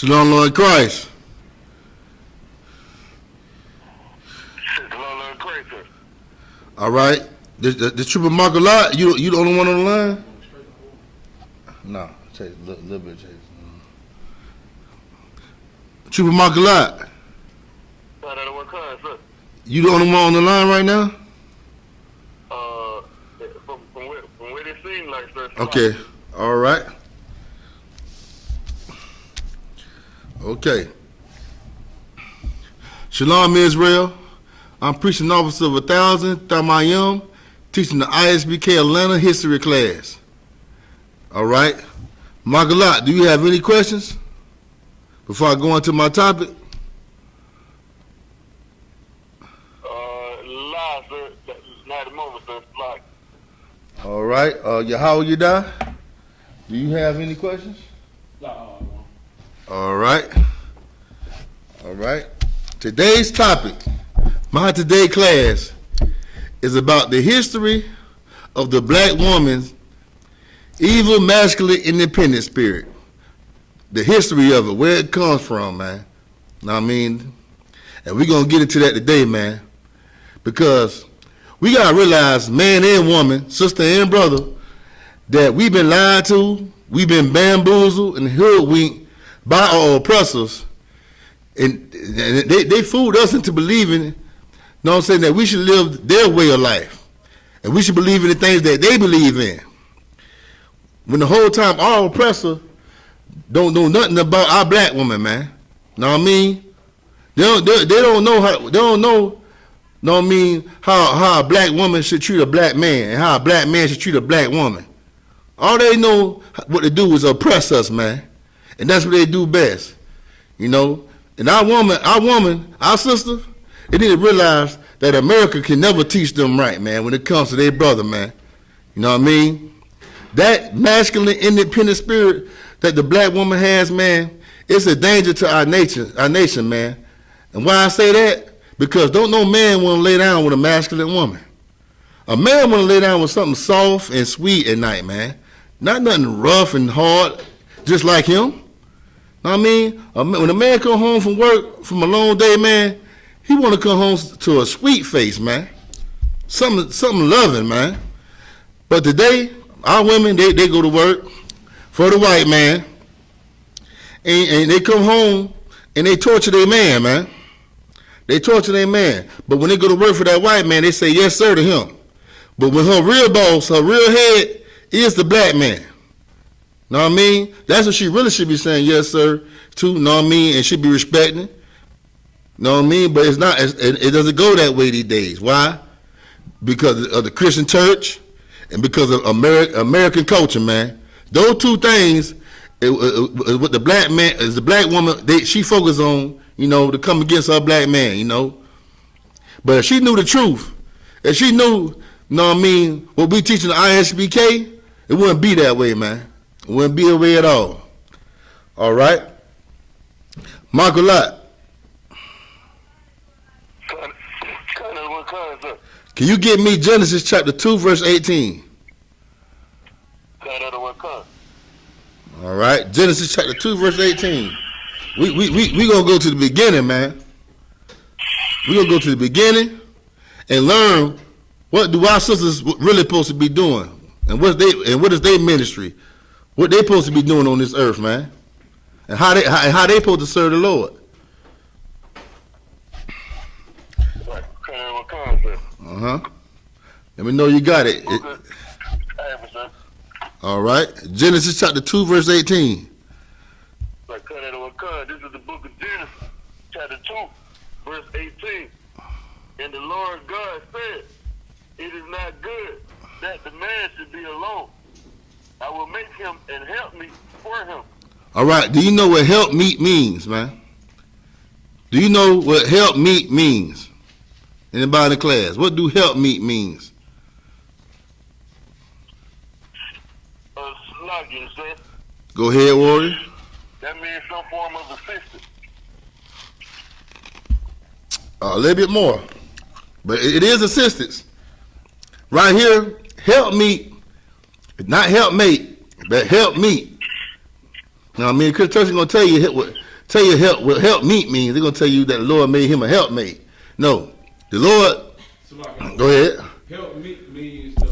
Shalom, Lord Christ. Shalom, Lord Christ, sir. All right. The triple mark a lot. You the only one on the line? No, Chase, a little bit, Chase. Triple mark a lot. Sir. You the only one on the line right now? From where it seems like, sir. Okay. All right. Okay. Shalom, Israel. I'm preaching officer of 1,000, Thamayim, teaching the I.S.U.P.K Atlanta history class. All right. Magalat, do you have any questions before I go into my topic? Lie, sir. Not at the moment, sir. Lie. All right. Yahanna, do you have any questions? No. All right. All right. Today's topic, my today class, is about the history of the black woman's evil, masculine, independent spirit. The history of it, where it comes from, man. Know what I mean? And we're going to get into that today, man. Because we got to realize, man and woman, sister and brother, that we've been lied to, we've been bamboozled and hoodwinked by our oppressors. And they fooled us into believing, you know what I'm saying, that we should live their way of life. And we should believe in the things that they believe in. When the whole time our oppressor don't know nothing about our black woman, man. Know what I mean? They don't know know what I mean, how a black woman should treat a black man and how a black man should treat a black woman. All they know what to do is oppress us, man. And that's what they do best. You know? And our woman, our sister, they need to realize that America can never teach them right, man, when it comes to their brother, man. You know what I mean? That masculine, independent spirit that the black woman has, man, it's a danger to our nation, man. And why I say that? Because don't no man want to lay down with a masculine woman. A man want to lay down with something soft and sweet at night, man. Not nothing rough and hard, just like him. Know what I mean? When a man come home from work, from a long day, man, he want to come home to a sweet face, man. Something loving, man. But today, our women, they go to work for the white man, and they come home and they torture their man, man. They torture their man. But when they go to work for that white man, they say yes, sir, to him. But when her real boss, her real head, is the black man. Know what I mean? That's what she really should be saying yes, sir, to, know what I mean? And should be respecting. Know what I mean? But it's not. It doesn't go that way these days. Why? Because of the Christian church and because of American culture, man. Those two things, what the black man, is the black woman, she focus on, you know, to come against her black man, you know. But if she knew the truth, if she knew, know what I mean, what we teaching the I.S.U.P.K, it wouldn't be that way, man. It wouldn't be that way at all. All right? Michael Lott. Can you give me Genesis chapter 2, verse 18? All right, Genesis chapter 2, verse 18. We gonna go to the beginning, man. We gonna go to the beginning and learn what do our sisters really supposed to be doing, and what is their ministry, what they supposed to be doing on this earth, man, and how they supposed to serve the Lord. Let me know you got it. All right, Genesis chapter 2, verse 18. This is the book of Genesis, chapter 2, verse 18. And the Lord God said, it is not good that the man should be alone. I will make him and help me for him. All right, do you know what help meet means, man? Do you know what help meet means? Anybody in the class? What do help meet means? Slugging, sir. Go ahead, Warrior. That means some form of assistance. A little bit more. But it is assistance. Right here, help meet, not help mate, but help meet. Now, I mean, Chris Church is going to tell you tell you help meet means. They're gonna tell you that the Lord made him a helpmate. No, the Lord. Go ahead. Help meet means to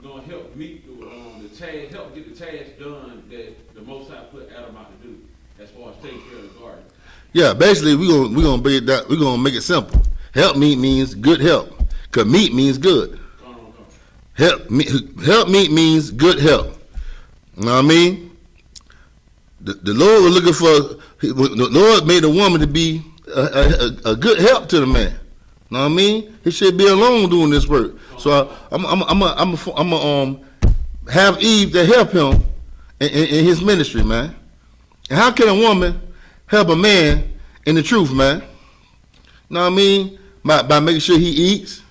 gonna help meet the task, help get the task done that the Most High put Adam out to do, as far as taking care of the garden. Yeah, basically we're gonna break it down. We're gonna make it simple. Help meet means good help. Cause meet means good. Help meet means good help. You know what I mean? The Lord was looking for. The Lord made the woman to be a good help to the man. You know what I mean? He should be alone doing this work. So I'm have Eve to help him in his ministry, man. And how can a woman help a man in the truth, man? You know what I mean? By making sure he eats,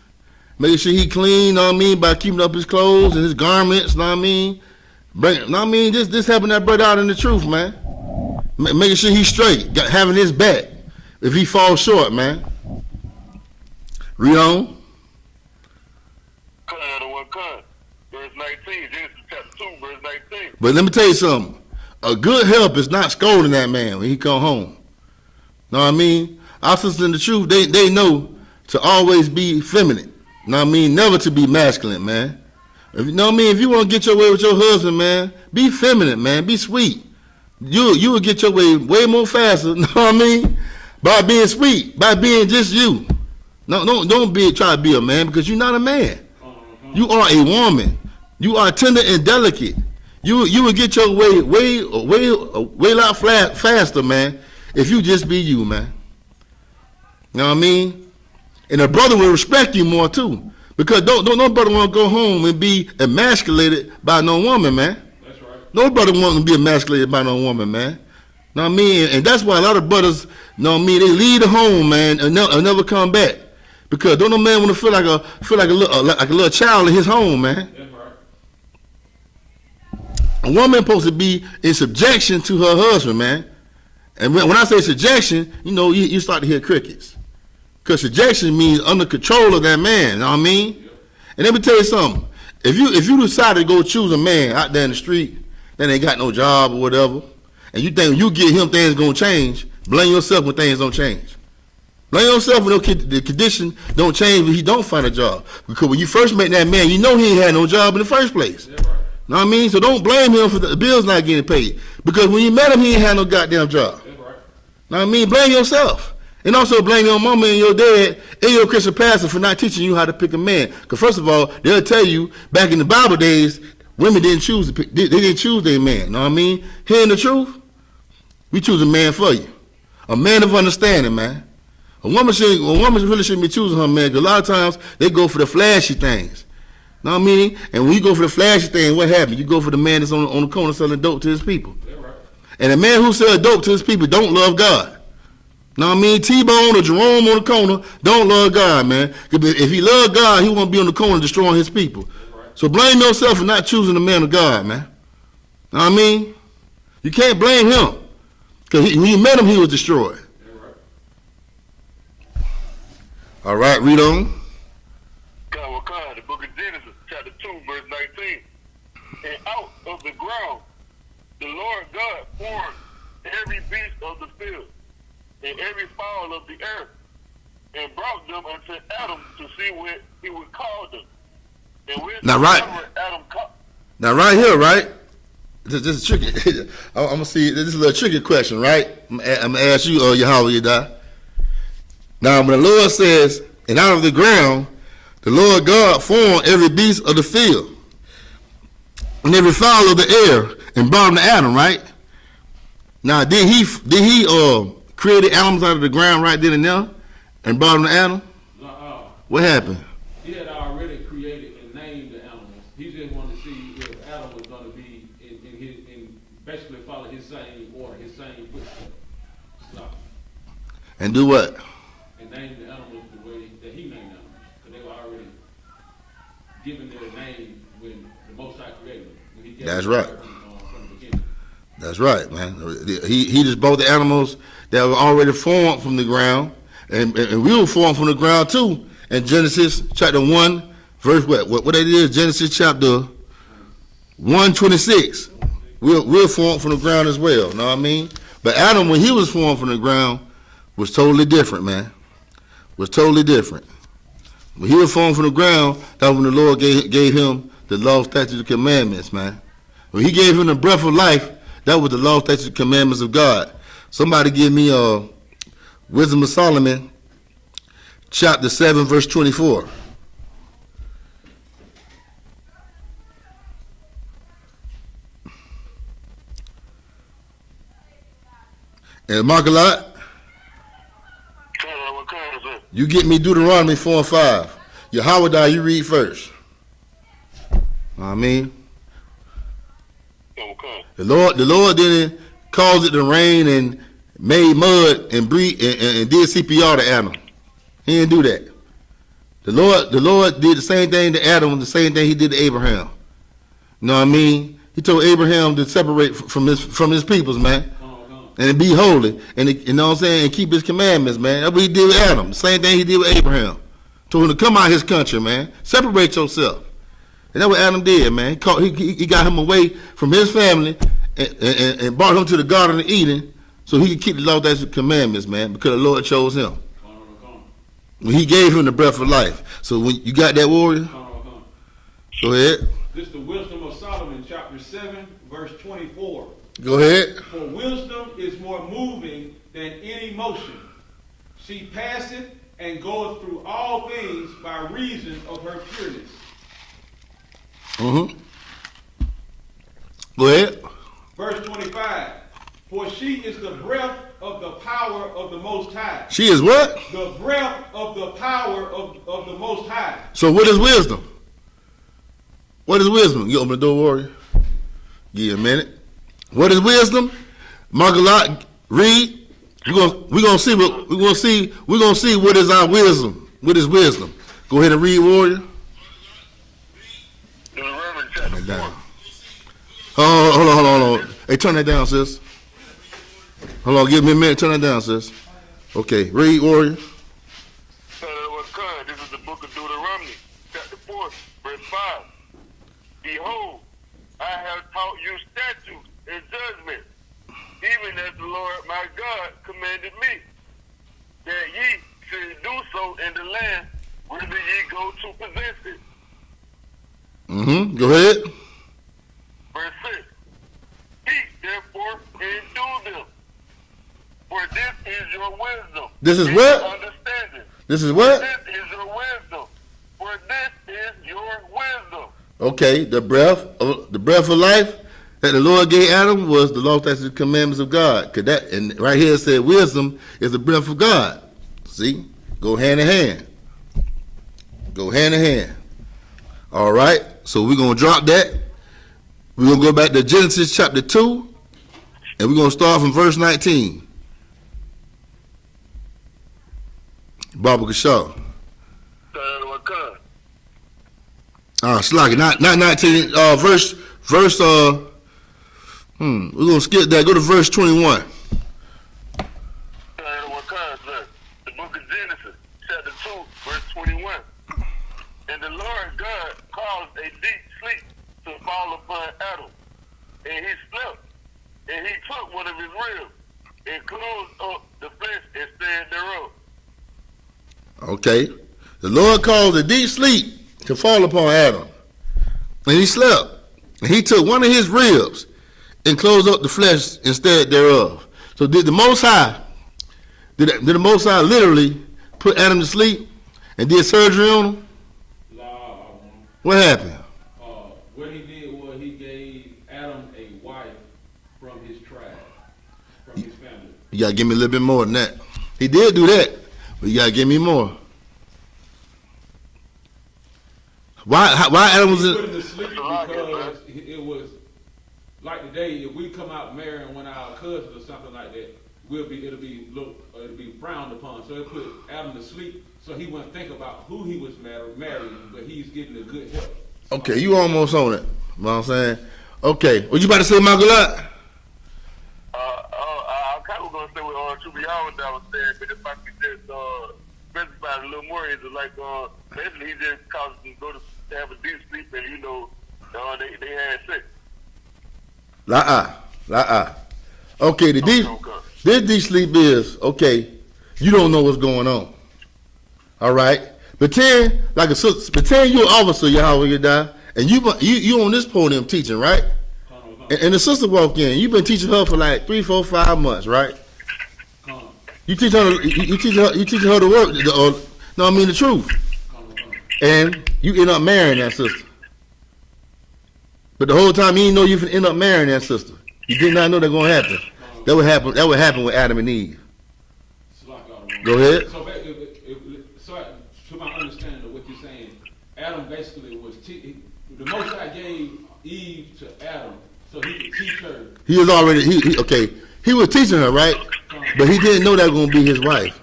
making sure he clean, you know what I mean? By keeping up his clothes and his garments, you know what I mean? You know what I mean? Just helping that brother out in the truth, man. Making sure he's straight, having his back if he falls short, man. Read on. Verse 19, Genesis chapter 2, verse 19. But let me tell you something. A good help is not scolding that man when he come home. Know what I mean? Our sisters in the truth, they know to always be feminine. Know what I mean? Never to be masculine, man. You know what I mean? If you want to get your way with your husband, man, be feminine, man. Be sweet. You will get your way more faster, know what I mean? By being sweet, by being just you. No, don't try to be a man, because you're not a man. You are a woman. You are tender and delicate. You will get your way a lot faster, man, if you just be you, man. You know what I mean? And a brother will respect you more too, because no brother want to go home and be emasculated by no woman, man. That's right. No brother want to be emasculated by no woman, man. Know what I mean? And that's why a lot of brothers, know what I mean, they leave the home, man, and never come back, because don't no man want to feel like a little child in his home, man. That's right. A woman supposed to be in subjection to her husband, man. And when I say subjection, you know, you start to hear crickets. Because subjection means under control of that man, you know what I mean? Yep. And let me tell you something. If you decide to go choose a man out there in the street that ain't got no job or whatever, and you think when you get him things gonna change, blame yourself when things don't change. Blame yourself when the condition don't change when he don't find a job. Because when you first met that man, you know he ain't had no job in the first place. Yeah, right. Know what I mean? So don't blame him for the bills not getting paid. Because when you met him, he ain't had no goddamn job. That's right. Know what I mean? Blame yourself. And also blame your mama and your dad and your Christian pastor for not teaching you how to pick a man. Because first of all, they'll tell you, back in the Bible days, women didn't choose to pick, they didn't choose their man. Know what I mean? Hearing the truth, we choose a man for you. A man of understanding, man. A woman really shouldn't be choosing her man, because a lot of times they go for the flashy things. Know what I mean? And when you go for the flashy thing, what happens? You go for the man that's on the corner selling dope to his people. Yeah, right. And the man who sells dope to his people don't love God. Know what I mean? T-Bone or Jerome on the corner don't love God, man. If he loved God, he won't be on the corner destroying his people. Right. So blame yourself for not choosing the man of God, man. Know what I mean? You can't blame him. Because when you met him, he was destroyed. Yeah, right. All right, read on. The book of Genesis, chapter 2, verse 19. And out of the ground, the Lord God formed every beast of the field and every fowl of the earth, and brought them unto Adam to see what he would call them. And when Now, right. Adam called. Now, right here, right? This is tricky. I'm going to see, this is a little tricky question, right? I'm going to ask you, Yahanna. Now, when the Lord says, and out of the ground, the Lord God formed every beast of the field and every fowl of the air and brought them to Adam, right? Now, did he create the animals out of the ground right then and there and brought them to Adam? What happened? He had already created and named the animals. He just wanted to see if Adam was going to be in basically follow his same order, his same footsteps. So, And do what? and name the animals the way that he named them. Because they were already given their name when the Most High created them. When he gave That's them right. From the beginning. That's right, man. He just brought the animals that were already formed from the ground, and we were formed from the ground too. In Genesis chapter 1, verse what that is, Genesis chapter 1:26. We're formed from the ground as well, know what I mean? But Adam, when he was formed from the ground, was totally different, man. Was totally different. When he was formed from the ground, that was when the Lord gave him the law, statutes, and commandments, man. When he gave him the breath of life, that was the law, statutes, and commandments of God. Somebody give me Wisdom of Solomon, chapter 7, verse 24. And Mark a lot. You get me Deuteronomy 4 and 5. Yahweh, you read first. I mean, the Lord didn't cause it to rain and made mud and breathe and did CPR to Adam. He didn't do that. The Lord did the same thing to Adam, the same thing he did to Abraham. You know what I mean? He told Abraham to separate from his peoples, man. And be holy, and you know what I'm saying, and keep his commandments, man. That's what he did with Adam. The same thing he did with Abraham. Told him to come out of his country, man. Separate yourself. And that's what Adam did, man. He got him away from his family and brought him to the Garden of Eden so he could keep the law, statutes, and commandments, man, because the Lord chose him. When he gave him the breath of life. So when you got that, warrior? Go ahead. This is the Wisdom of Solomon, chapter 7, verse 24. Go ahead. For wisdom is more moving than any motion. She passeth and goeth through all things by reason of her pureness. Go ahead. Verse 25. For she is the breath of the power of the Most High. She is what? The breath of the power of the Most High. So what is wisdom? What is wisdom? You open the door, warrior. Give you a minute. What is wisdom? Mark a lot. Read. We're gonna see what is our wisdom. What is wisdom? Go ahead and read, warrior. Turn that down. Hold on. Hey, turn that down, sis. Hold on, give me a minute. Turn that down, sis. Okay, read, warrior. This is the book of Deuteronomy, chapter 4, verse 5. Behold, I have taught you statutes and judgment, even as the Lord my God commanded me, that ye should do so in the land whither ye go to possess it. Go ahead. Verse 6. Speak therefore and do them, for this is your wisdom. This is and what? Understanding. This is what? This is your wisdom, for this is your wisdom. Okay, the breath of life that the Lord gave Adam was the law, statutes, and commandments of God. Cause that, and right here it said wisdom is the breath of God. See? Go hand in hand. Go hand in hand. All right, so we're going to drop that. We're going to go back to Genesis chapter 2, and we're going to start from verse 19. Baba Kashaw. Sluggy, not 19, verse, we're going to skip that. Go to verse 21. The book of Genesis, chapter 2, verse 21. And the Lord God caused a deep sleep to fall upon Adam, and he slept, and he took one of his ribs, and closed up the flesh and said thereof. Okay. The Lord caused a deep sleep to fall upon Adam, and he slept. And he took one of his ribs and closed up the flesh instead thereof. So did the Most High, did the Most High literally put Adam to sleep and did surgery on him? What happened? What he did was he gave Adam a wife from his tribe, from his family. You got to give me a little bit more than that. He did do that, but you got to give me more. Why Adam was put him to sleep because it was like today. If we come out marrying one of our cousins or something like that, it'll be frowned upon. So it put Adam to sleep, so he wouldn't think about who he was marrying, but he's getting a good help. Okay, you almost on it. You know what I'm saying? Okay, what you about to say, Margalat? I kind of going to say what Trubiawan was saying, but if I could just specify a little more, it's like basically he just caused them to go to have a deep sleep, and they had sex. Okay, this deep sleep is, okay, you don't know what's going on. All right? Pretend like a sister, pretend you're an officer, Yahweh you die, and you on this podium teaching, right? And the sister walk in, you've been teaching her for like 3, 4, 5 months, right? You teach her the work, the truth. And you end up marrying that sister. But the whole time you didn't know you would end up marrying that sister. You did not know that going to happen. That would happen with Adam and Eve. Go ahead. So to my understanding of what you're saying, Adam basically was the Most High gave Eve to Adam so he could teach her. He was already he was teaching her, right? But he didn't know that was going to be his wife.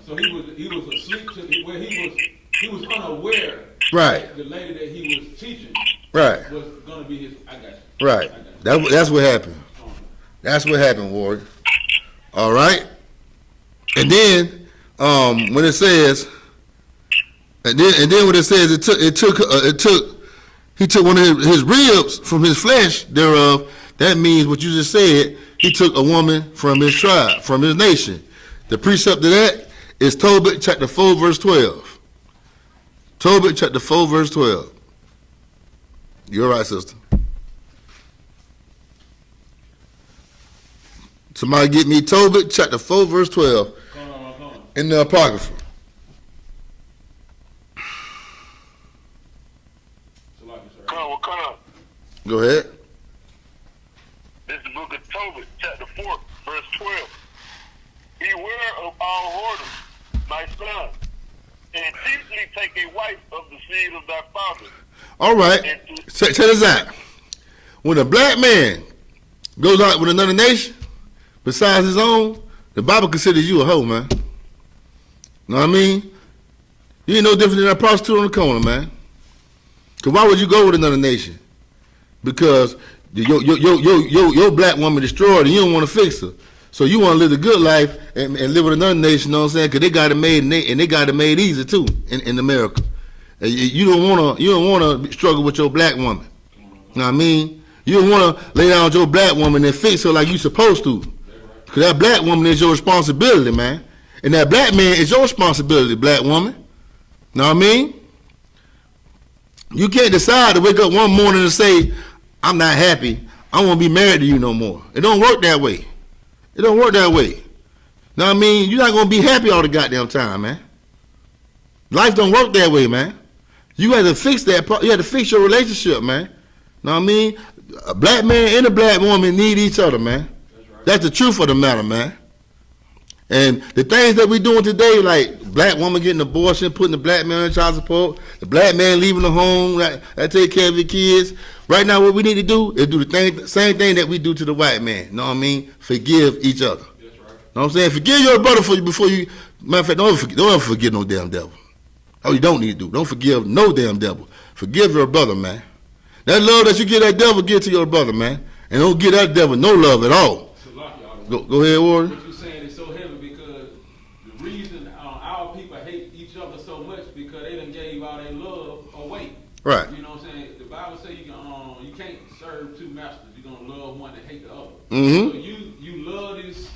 So he was asleep where he was unaware. Right. That the lady that he was teaching. Right. Was going to be his. I got you. Right. That's what happened. That's what happened, Ward. All right. And then when it says, and then when it says he took one of his ribs from his flesh thereof. That means what you just said. He took a woman from his tribe, from his nation. The precept of that is Tobit chapter 4 verse 12. Tobit chapter 4 verse 12. You're right, sister. Somebody get me Tobit chapter 4 verse 12 in the Apocrypha. Go ahead. This is the book of Tobit, chapter 4, verse 12. Beware of all whoredom, my son, and chiefly take a wife of the seed of thy father. All right. Check this out. When a black man goes out with another nation, besides his own, the Bible considers you a hoe, man. Know what I mean? You ain't no different than a prostitute on the corner, man. Because why would you go with another nation? Because your black woman destroyed and you don't want to fix her. So you want to live the good life and live with another nation, you know what I'm saying? Because they got it made and they got it made easy too in America. You don't want to struggle with your black woman. You know what I mean? You don't want to lay down with your black woman and fix her like you supposed to. Because that black woman is your responsibility, man. And that black man is your responsibility, black woman. Know what I mean? You can't decide to wake up one morning and say, I'm not happy. I don't want to be married to you no more. It don't work that way. It don't work that way. Know what I mean? You're not going to be happy all the goddamn time, man. Life don't work that way, man. You have to fix that. You have to fix your relationship, man. Know what I mean? A black man and a black woman need each other, man. That's the truth of the matter, man. And the things that we're doing today, like black woman getting abortion, putting the black man on child support, the black man leaving the home, that take care of your kids. Right now, what we need to do is do the same thing that we do to the white man. Know what I mean? Forgive each other. That's right. Know what I'm saying? Forgive your brother before you. Matter of fact, don't ever forgive no damn devil. Oh, you don't need to do. Don't forgive no damn devil. Forgive your brother, man. That love that you give that devil, give to your brother, man. And don't give that devil no love at all. Go ahead, Warren. What you're saying is so heavy because the reason our people hate each other so much because they done gave all their love away. Right. You know what I'm saying? The Bible says you can't serve two masters. You're gonna love one and hate the other. Mm-hmm. So you love this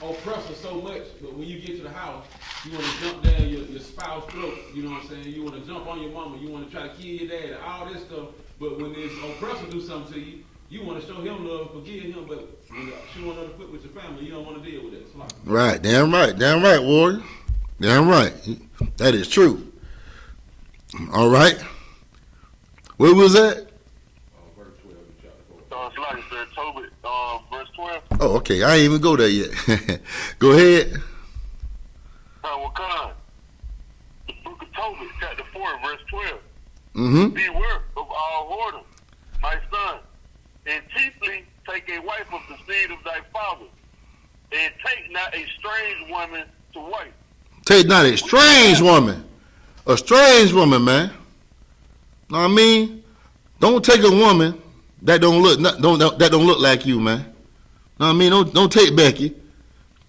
oppressor so much, but when you get to the house, you want to jump down your spouse's throat. You know what I'm saying? You want to jump on your mama. You want to try to kill your dad and all this stuff. But when this oppressor do something to you, you want to show him love, forgive him, but when you want another foot with your family, you don't want to deal with that. Right, damn right, Warrior. Damn right. That is true. All right. Where was that? Verse 12 in chapter 4. It's like Tobit, verse 12. Oh, okay. I ain't even go there yet. Go ahead. The book of Tobit, chapter 4, verse 12. Mm-hmm. Beware of all whoredom, my son, and chiefly take a wife of the seed of thy father, and take not a strange woman to wife. Take not a strange woman. A strange woman, man. Know what I mean? Don't take a woman that don't look like you, man. Know what I mean? Don't take Becky.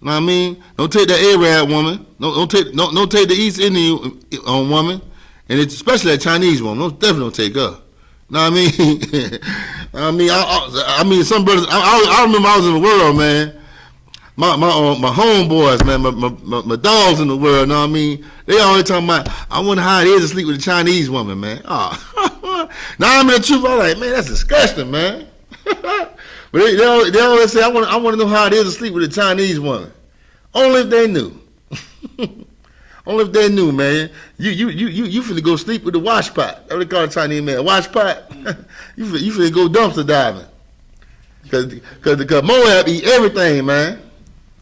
Know what I mean? Don't take the Arab woman. Don't take the East Indian woman, and it's especially that Chinese woman. Definitely don't take her. Know what I mean? I mean, some brothers. I remember I was in the world, man. My homeboys, man, my dogs in the world. Know what I mean? They always talking about. I wonder how it is to sleep with a Chinese woman, man. Oh, now I'm in the truth. I'm like, man, that's disgusting, man. But they always say, I want to know how it is to sleep with a Chinese woman. Only if they knew. Only if they knew, man. You finna go sleep with the wash pot. That's what they call a Chinese man. Wash pot. you finna go dumpster diving. Cause Moab eat everything, man.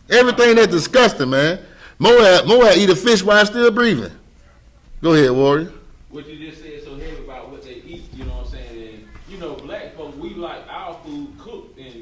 Everything that's disgusting, man. Moab eat a fish while still breathing. Go ahead, Warrior. What you just said so heavy about what they eat, you know what I'm saying? And, black folks, we like our food cooked and,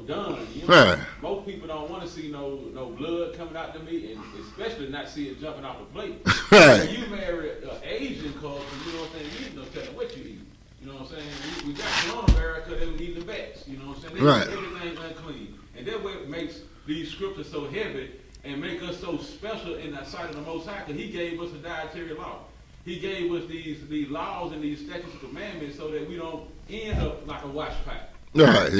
done. Right. Most people don't want to see no blood coming out the meat, and especially not see it jumping off the plate. Right. When you marry an Asian culture, you know what I'm saying? You ain't no telling what you eat. You know what I'm saying? We got Corona America, they were eating the bats. You know what I'm saying? They Right. eat everything unclean. And that's what makes these scriptures so heavy and make us so special in the sight of the Most High, because He gave us a dietary law. He gave us these laws and these statutes and commandments so that we don't end up like a wash pot. Right.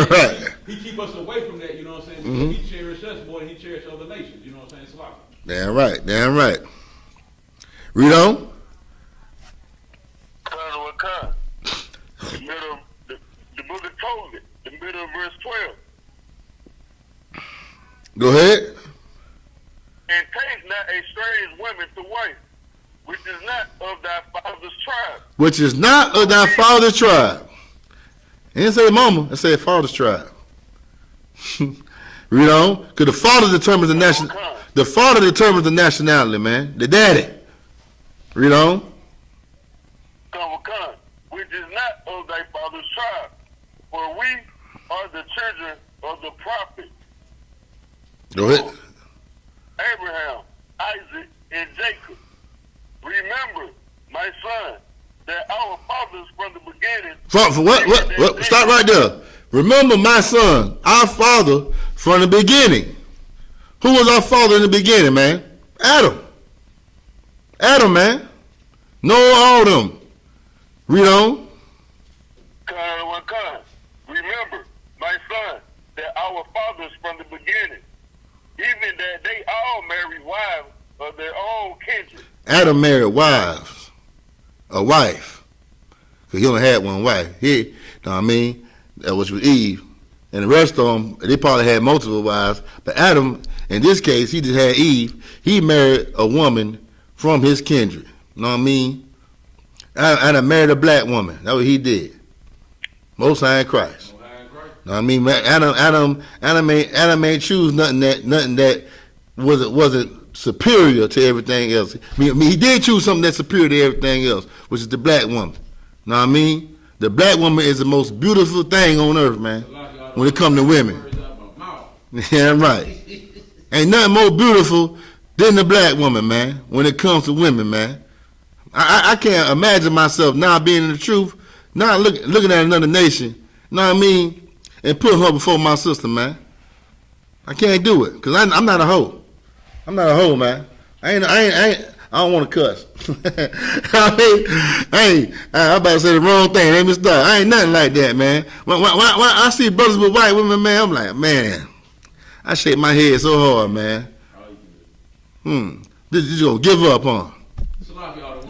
Right. He keep us away from that, you know what I'm saying? Because He cherished us more than He cherished other nations, you know what I'm saying? It's like, Damn right. Damn right. Read on. The book of Tobit, the middle of verse 12. Go ahead. And take not a strange woman to wife, which is not of thy father's tribe. Which is not of thy father's tribe. It didn't say mama, it said father's tribe. Read on. Because the father determines the nationality, man. The daddy. Read on. Which is not of thy father's tribe. For we are the children of the prophet Go ahead. Abraham, Isaac, and Jacob. Remember, my son, that our fathers from the beginning. For what? Stop right there. Remember, my son, our father from the beginning. Who was our father in the beginning, man? Adam. Adam, man. Noah, all them. Read on. Remember, my son, that our fathers from the beginning, even that they all married wives of their own kindred. Adam married wives. A wife. Because he only had one wife. He, know what I mean? Which was Eve. And the rest of them, they probably had multiple wives. But Adam, in this case, he just had Eve. He married a woman from his kindred. Know what I mean? Adam married a black woman. That's what he did. Most High in Christ. Know what I mean? Adam ain't choose nothing that wasn't superior to everything else. I mean, he did choose something that's superior to everything else, which is the black woman. Know what I mean? The black woman is the most beautiful thing on earth, man. When it comes to women. Yeah, right. Ain't nothing more beautiful than the black woman, man. When it comes to women, man. I can't imagine myself now being in the truth, now looking at another nation, know what I mean, and putting her before my sister, man. I can't do it, because I'm not a hoe. I'm not a hoe, man. I don't want to cuss. I'm about to say the wrong thing. Ain't Mr. I ain't nothing like that, man. When I see brothers with white women, man, I'm like, man, I shake my head so hard, man. This is going to give up on.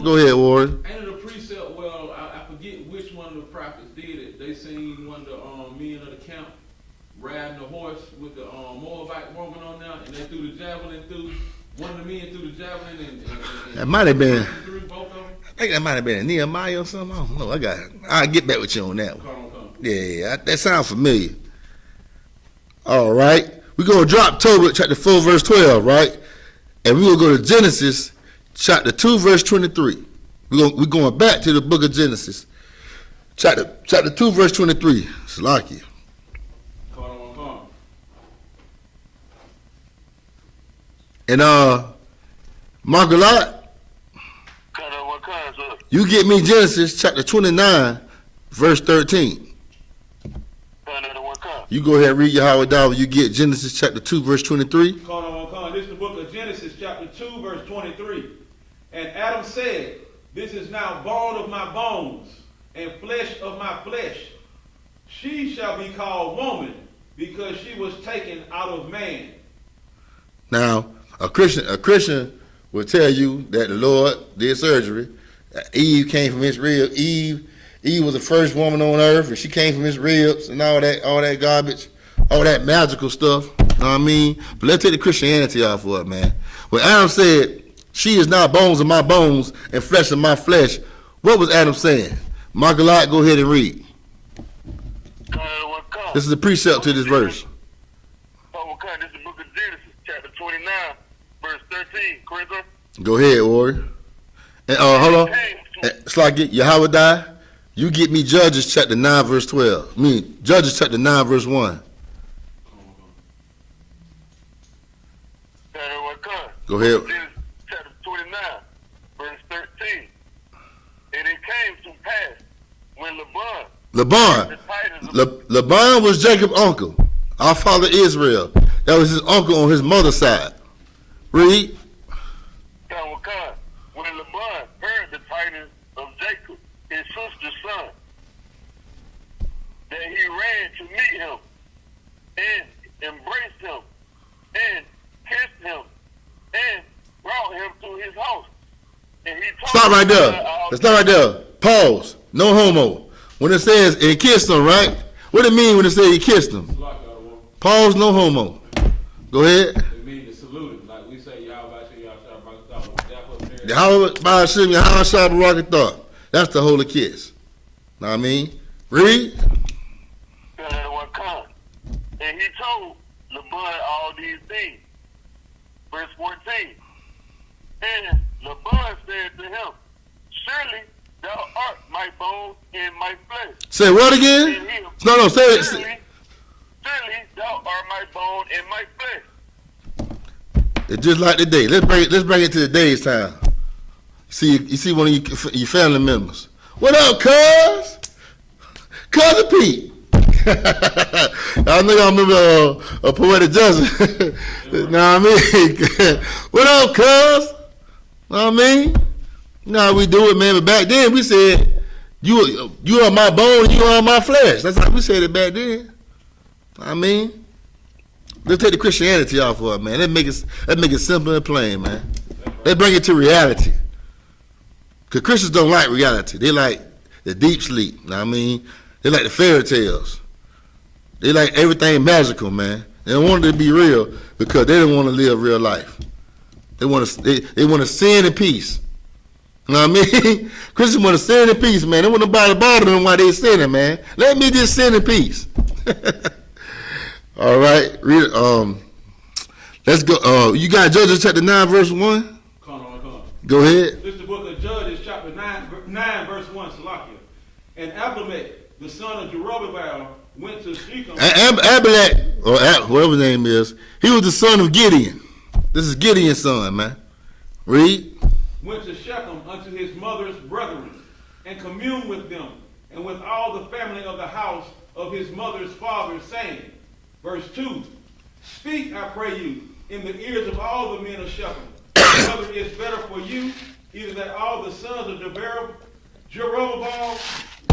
Go ahead, Warren. Ain't it a precept? Well, I forget which one of the prophets did it. They seen one of the men of the camp riding a horse with the Moabite woman on there, and they threw the javelin through. One of the men threw the javelin and that might have been. Threw both of them. I think that might have been a Nehemiah or something. I don't know. I'll get back with you on that one. Yeah, that sounds familiar. All right. We're going to drop Tobit chapter 4, verse 12, right? And we're going to go to Genesis chapter 2, verse 23. We're going back to the book of Genesis. Chapter 2, verse 23. Salakia. And Mark a lot. You get me Genesis chapter 29, verse 13. You go ahead and read Yahweh Dawah. You get Genesis chapter 2, verse 23. This is the book of Genesis chapter 2, verse 23. And Adam said, this is now bone of my bones and flesh of my flesh. She shall be called woman, because she was taken out of man. Now, a Christian will tell you that the Lord did surgery. Eve came from his rib. Eve was the first woman on earth, and she came from his ribs and all that garbage, all that magical stuff. You know what I mean? But let's take the Christianity off of it, man. When Adam said, she is now bones of my bones and flesh of my flesh, what was Adam saying? Margalat, go ahead and read. This is a precept to this verse. This is the book of Genesis, chapter 29, verse 13. Correct, sir? Go ahead, warrior. And hold on. It's like Yahweh, you get me Judges chapter 9, verse 12. Judges chapter 9, verse 1. Go ahead. Genesis chapter 29, verse 13. And it came to pass when Laban was Jacob's uncle, our father Israel. That was his uncle on his mother's side. Read. When Laban heard the tidings of Jacob, his sister's son, that he ran to meet him and embraced him and kissed him and brought him to his house. And he told Stop right there. Stop right there. Pause. No homo. When it says he kissed him, right? What do it mean when it says he kissed him? Pause. No homo. Go ahead. It means to salute him, like we say, Yahweh. That's the holy kiss. Know what I mean? Read. And he told Laban all these things. Verse 14. And Laban said to him, surely thou art my bone and my flesh. Say what again? No, say it. Surely thou art my bone and my flesh. It's just like the day. Let's bring it to the day's time. You see one of your family members. What up, cuz? Cousin Pete. I know y'all remember a Poetic Justice. Know what I mean? What up, cuz? Know what I mean? Nah, we do it, man. But back then we said, you are my bone, you are my flesh. That's how we said it back then. I mean, let's take the Christianity off of it, man. Let's make it simple and plain, man. Let's bring it to reality. Because Christians don't like reality. They like the deep sleep. Know what I mean? They like the fairy tales. They like everything magical, man. They don't want it to be real because they don't want to live real life. They want to sin in peace. You know what I mean? Christians want to sin in peace, man. They want nobody bother them while they sinning, man. Let me just sin in peace. All right. Read. Let's go. You got Judges chapter 9, verse 1? Come on. Go ahead. This is the book of Judges, chapter 9 verse 1, Salakia. And Abimelech, the son of Jerubbaal, went to Shechem. Abimelech, or whoever his name is, he was the son of Gideon. This is Gideon's son, man. Read. Went to Shechem unto his mother's brethren, and communed with them, and with all the family of the house of his mother's father, saying, verse 2, speak, I pray you, in the ears of all the men of Shechem, whether it is better for you, either that all the sons of Jerubbaal,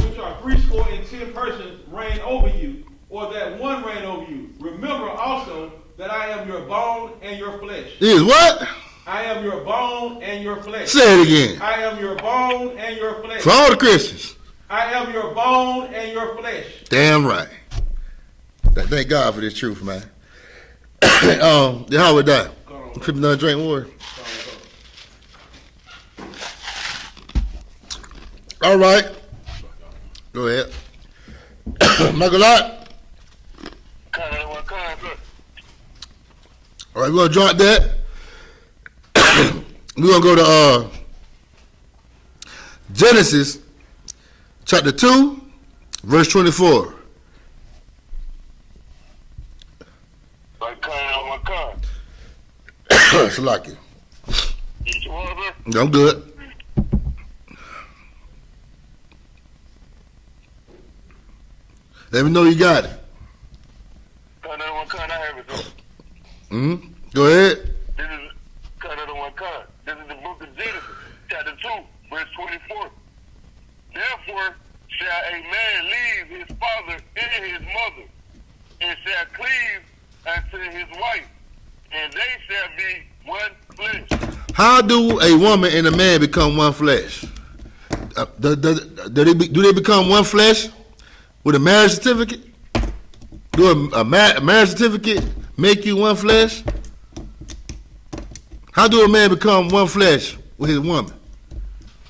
which are 70 persons, reign over you, or that one reign over you. Remember also that I am your bone and your flesh. Is what? I am your bone and your flesh. Say it again. I am your bone and your flesh. For all the Christians. I am your bone and your flesh. Damn right. Thank God for this truth, man. How would that? Tripping down drink water. All right. Go ahead. Michael Lott. All right, we're going to drop that. We're going to go to Genesis chapter 2, verse 24. It's lucky. I'm good. Let me know you got it. Go ahead. This is the book of Genesis, chapter 2, verse 24. Therefore shall a man leave his father and his mother, and shall cleave unto his wife, and they shall be one flesh. How do a woman and a man become one flesh? Do they become one flesh with a marriage certificate? Do a marriage certificate make you one flesh? How do a man become one flesh with his woman?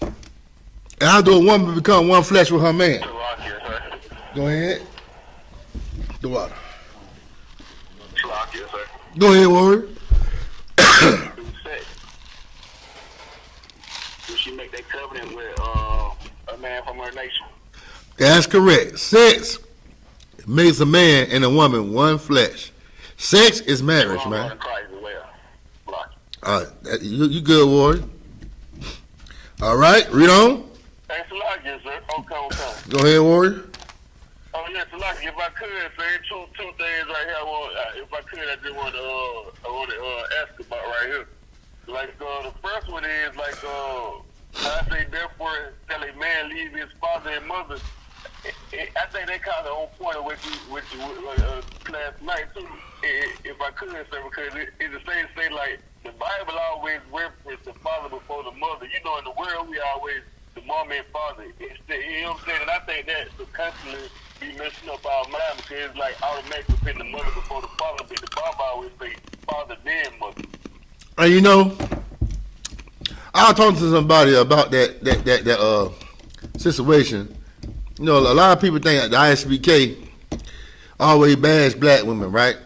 And how do a woman become one flesh with her man? Go ahead. The water. Go ahead, Warrior. Did she make that covenant with a man from her nation? That's correct. Sex makes a man and a woman one flesh. Sex is marriage, man. All right, you good, Warrior. All right, read on. Thanks a lot, yes, sir. Okay. Go ahead, Warrior. Oh, yes, a lot. If I could say two things right here, if I could, I just want to ask about right here. Like, the first one is, like, I say, therefore, shall a man leave his father and mother. I think they kind of on point of what you last night, too. If I could say, because it's the same thing, like, the Bible always references the father before the mother. You know, in the world, we always, the mom and father. You know what I'm saying? And I think that the constantly be messing up our mind because it's like automatically putting the mother before the father, but the Bible always say father then mother. And you know, I was talking to somebody about that situation. You know, a lot of people think that the I.S.U.P.K always bash black women, right?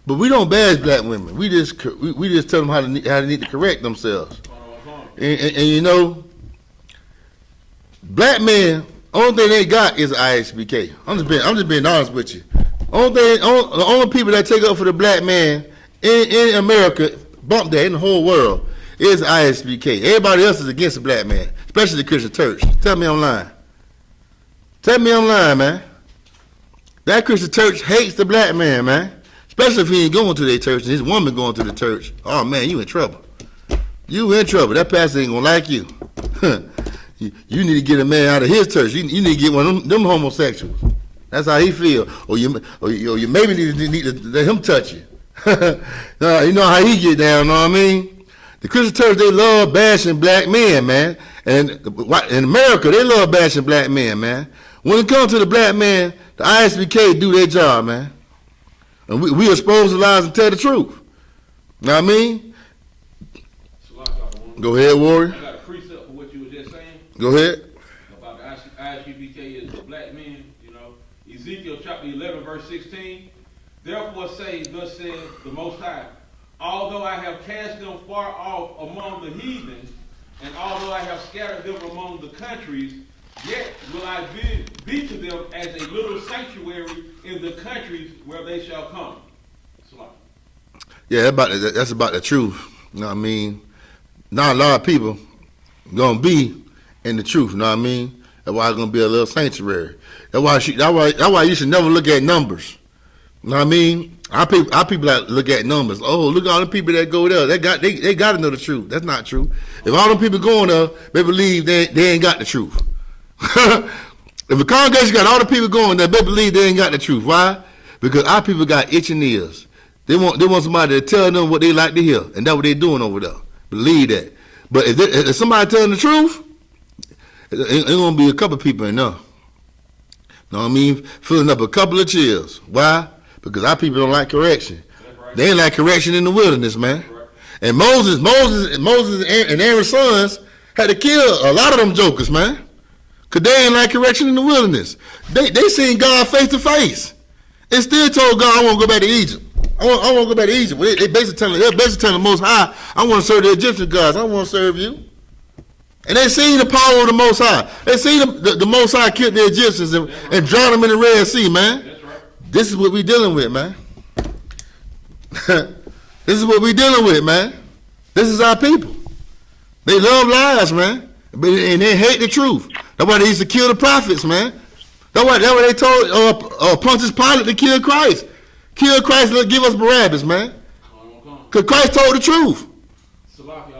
But we don't bash black women. We just tell them how they need to correct themselves. And you know, black men, only thing they got is I.S.U.P.K. I'm just being honest with you. The only people that take up for the black man in America, bump that in the whole world, is I.S.U.P.K. Everybody else is against the black man, especially the Christian church. Tell me I'm lying. Tell me I'm lying, man. That Christian church hates the black man, man. Especially if he ain't going to their church and his woman going to the church. Oh, man, you in trouble. You in trouble. That pastor ain't going to like you. You need to get a man out of his church. You need to get one of them homosexuals. That's how he feel. Or you maybe need to let him touch you. You know how he get down, know what I mean? The Christian church, they love bashing black men, man. And in America, they love bashing black men, man. When it comes to the black man, the I.S.U.P.K do their job, man. And we expose the lies and tell the truth. Know what I mean? Go ahead, Warrior. I got a precept for what you were just saying. Go ahead. About the I.S.U.P.K is the black men, you know. Ezekiel chapter 11, verse 16. Therefore say, thus says the Most High, although I have cast them far off among the heathen, and although I have scattered them among the countries, yet will I be to them as a little sanctuary in the countries where they shall come. Yeah, that's about the truth. You know what I mean? Not a lot of people gonna be in the truth. You know what I mean? That's why it's gonna be a little sanctuary. That's why you should never look at numbers. You know what I mean? Our people that look at numbers. Oh, look at all the people that go there. They got to know the truth. That's not true. If all them people going there, they believe they ain't got the truth. If a congregation got all the people going there, they believe they ain't got the truth. Why? Because our people got itching ears. They want somebody to tell them what they like to hear, and that's what they doing over there. Believe that. But if somebody telling the truth, it's gonna be a couple people in there. Know what I mean? Filling up a couple of chairs. Why? Because our people don't like correction. Right. They ain't like correction in the wilderness, man. Right. And Moses and Aaron's sons had to kill a lot of them jokers, man. Because they ain't like correction in the wilderness. They seen God face to face. And still told God, I want to go back to Egypt. I want to go back to Egypt. They're basically telling the Most High, I want to serve the Egyptian gods. I want to serve you. And they seen the power of the Most High. They seen the Most High killed the Egyptians and drowned them in the Red Sea, man. That's right. This is what we dealing with, man. This is what we dealing with, man. This is our people. They love lies, man. And they hate the truth. That's why they used to kill the prophets, man. That's why they told Pontius Pilate to kill Christ. Kill Christ and give us Barabbas, man. Because Christ told the truth. Salaki,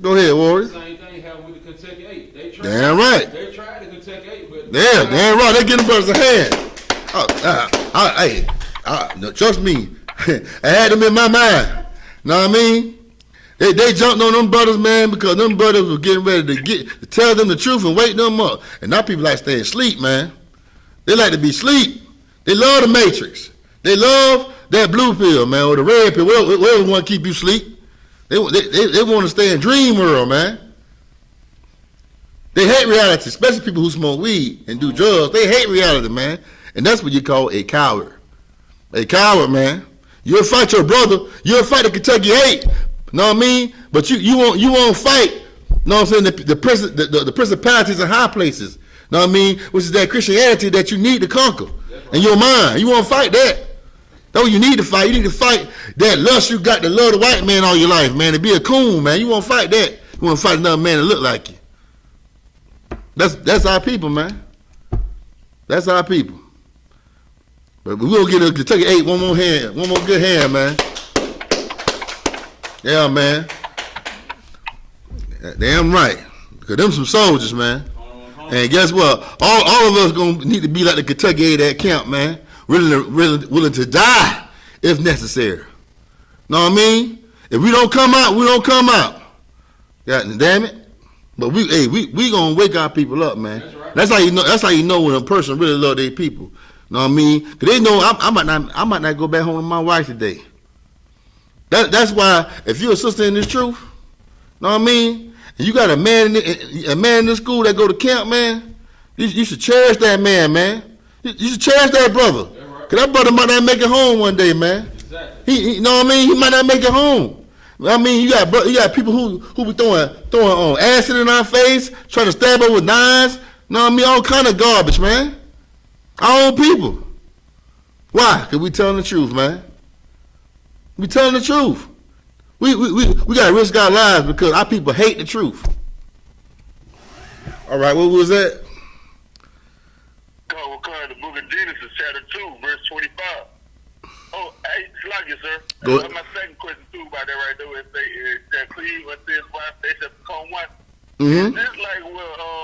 go ahead, Warrior. Same thing happened with the Kentucky 8. Damn right. They tried the Kentucky 8, but Yeah, damn right. They getting them brothers a hand. No, trust me. I had them in my mind. Know what I mean? They jumped on them brothers, man, because them brothers were getting ready to tell them the truth and wake them up. And now people like staying asleep, man. They like to be asleep. They love the Matrix. They love that blue pill, man, or the red pill. Whatever want to keep you asleep. They want to stay in dream world, man. They hate reality, especially people who smoke weed and do drugs. They hate reality, man. And that's what you call a coward. A coward, man. You'll fight your brother. You'll fight the Kentucky hate. Know what I mean? But you won't fight. Know what I'm saying? The principalities in high places. Know what I mean? Which is that Christianity that you need to conquer in your mind. You won't fight that. That's what you need to fight. You need to fight that lust you got to love the white man all your life, man. To be a coon, man. You won't fight that. You want to fight another man that look like you. That's our people, man. That's our people. But we're going to get a Kentucky 8, one more good hand, man. Yeah, man. Damn right. Because them some soldiers, man. And guess what? All of us going to need to be like the Kentucky 8 at camp, man. Willing to die if necessary. Know what I mean? If we don't come out, we don't come out. God damn it. But we gonna wake our people up, man. That's right. That's how you know when a person really love their people. Know what I mean? Cause they know I might not go back home with my wife today. That's why if you're a sister in this truth, know what I mean? And you got a man in this school that go to camp, man. You should cherish that man, man. You should cherish that brother. Cause that brother might not make it home one day, man. Exactly. He know what I mean? He might not make it home. I mean, you got people who be throwing acid in our face, trying to stab us with knives. Know what I mean? All kind of garbage, man. Our own people. Why? Cause we telling the truth, man. We telling the truth. We gotta risk our lives because our people hate the truth. All right, what was that? The book of Genesis, chapter 2, verse 25. Oh, hey, like you, sir. Go my second question too about that right there. It said, "Cleave unto his wife, they shall become one." Mm-hmm. This like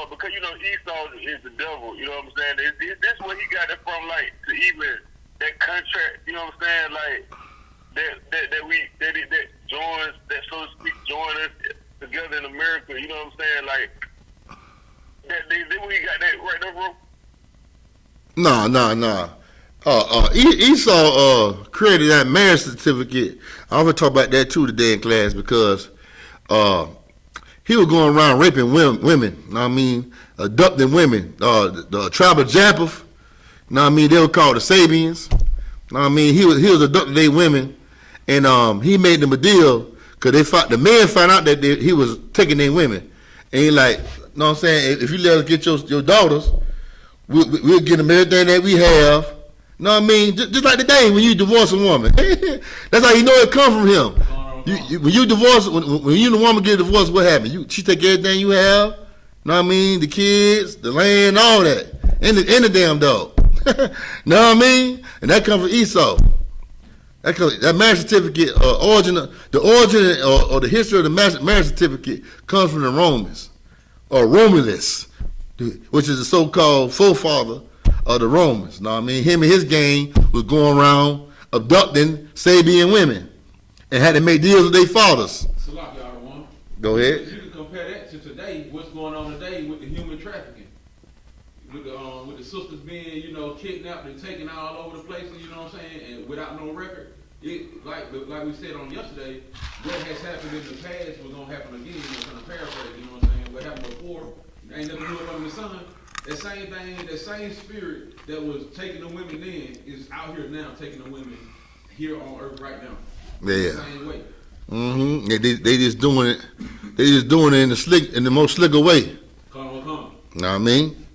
because Esau is the devil. You know what I'm saying? Is this where he got it from? Like to even that contract. You know what I'm saying? Like that joins that so to speak join us together in America. You know what I'm saying? Like that we got that right there, bro. No. Esau created that marriage certificate. I'm gonna talk about that too today in class because he was going around raping women. Know what I mean? Abducting women. The tribe of Japheth. Know what I mean? They were called the Sabians. Know what I mean? He was abducting their women, and he made them a deal because the men found out that he was taking their women, and he like, know what I'm saying? If you let us get your daughters, we'll get them everything that we have. Know what I mean? Just like today when you divorce a woman. That's how you know it come from him. When you divorce, when you and the woman get divorced, what happens? She take everything you have. Know what I mean? The kids, the land, all that. And the damn dog. Know what I mean? And that comes from Esau. That marriage certificate, the origin or the history of the marriage certificate comes from the Romans. Or Romulus, which is the so-called forefather of the Romans. Know what I mean? Him and his gang was going around abducting Sabian women and had to make deals with their fathers. Go ahead. You can compare that to today, what's going on today with the human trafficking. With the sisters being, kidnapped and taken all over the place, you know what I'm saying, and without no record. Like we said on yesterday, what has happened in the past was gonna happen again. I'm trying to paraphrase, you know what I'm saying? What happened before ain't nothing new under the sun. That same thing, that same spirit that was taking the women then is out here now taking the women here on earth right now. Yeah. The same way. Mm-hmm. They just doing it. They just doing it in the most slicker way. Come. Know what I mean?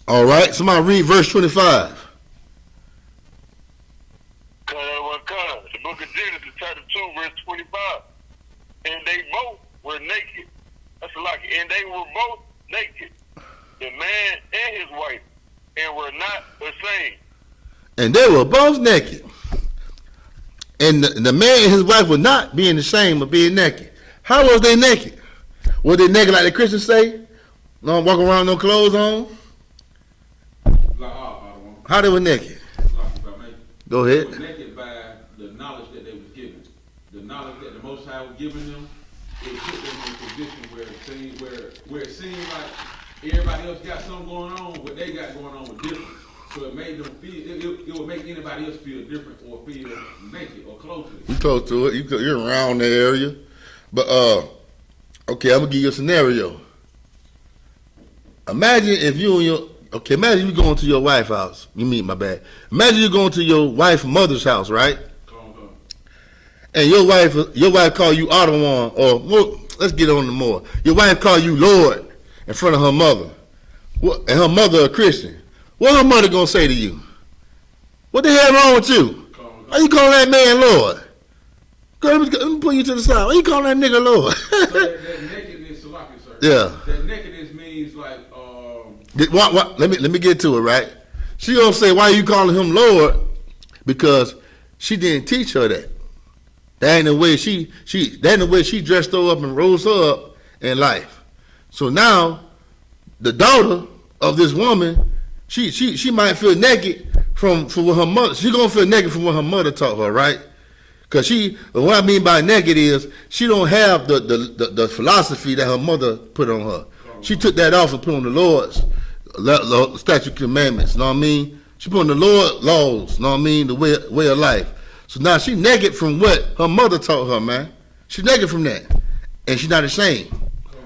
All right. Somebody read verse 25. The book of Genesis, chapter 2, verse 25. And they both were naked. That's like, and they were both naked, the man and his wife, and were not ashamed. And they were both naked. And the man and his wife were not being ashamed of being naked. How was they naked? Were they naked like the Christians say? No walking around no clothes on. Like, I don't want. How they were naked? Go They ahead. were naked by the knowledge that they was given. The knowledge that the Most High was giving them, it put them in a position where it seemed like everybody else got something going on, what they got going on was different. So it made them feel, it would make anybody else feel different or feel naked or close to it. You close to it. You're around the area. But, okay, I'm going to give you a scenario. Imagine if you and your, okay, imagine you going to your wife's house. You mean, my bad. Imagine you going to your wife's mother's house, right? And your wife call you Ottawan, or well, let's get on to more. Your wife call you Lord in front of her mother. What, and her mother a Christian. What her mother gonna say to you? What the hell wrong with you? Why you calling that man Lord? Girl, let me put you to the side. Why you calling that nigga Lord? So that nakedness, Salaki, sir. Yeah. That nakedness means like Let me get to it, right? She gonna say, why you calling him Lord? Because she didn't teach her that. That ain't the way she dressed her up and rose her up in life. So now, the daughter of this woman, she might feel naked from what her mother. She gonna feel naked from what her mother taught her, right? Cause what I mean by naked is she don't have the philosophy that her mother put on her. She took that off and put on the Lord's statute commandments. Know what I mean? She put on the Lord laws. Know what I mean? The way of life. So now she naked from what her mother taught her, man. She's naked from that, and she's not ashamed.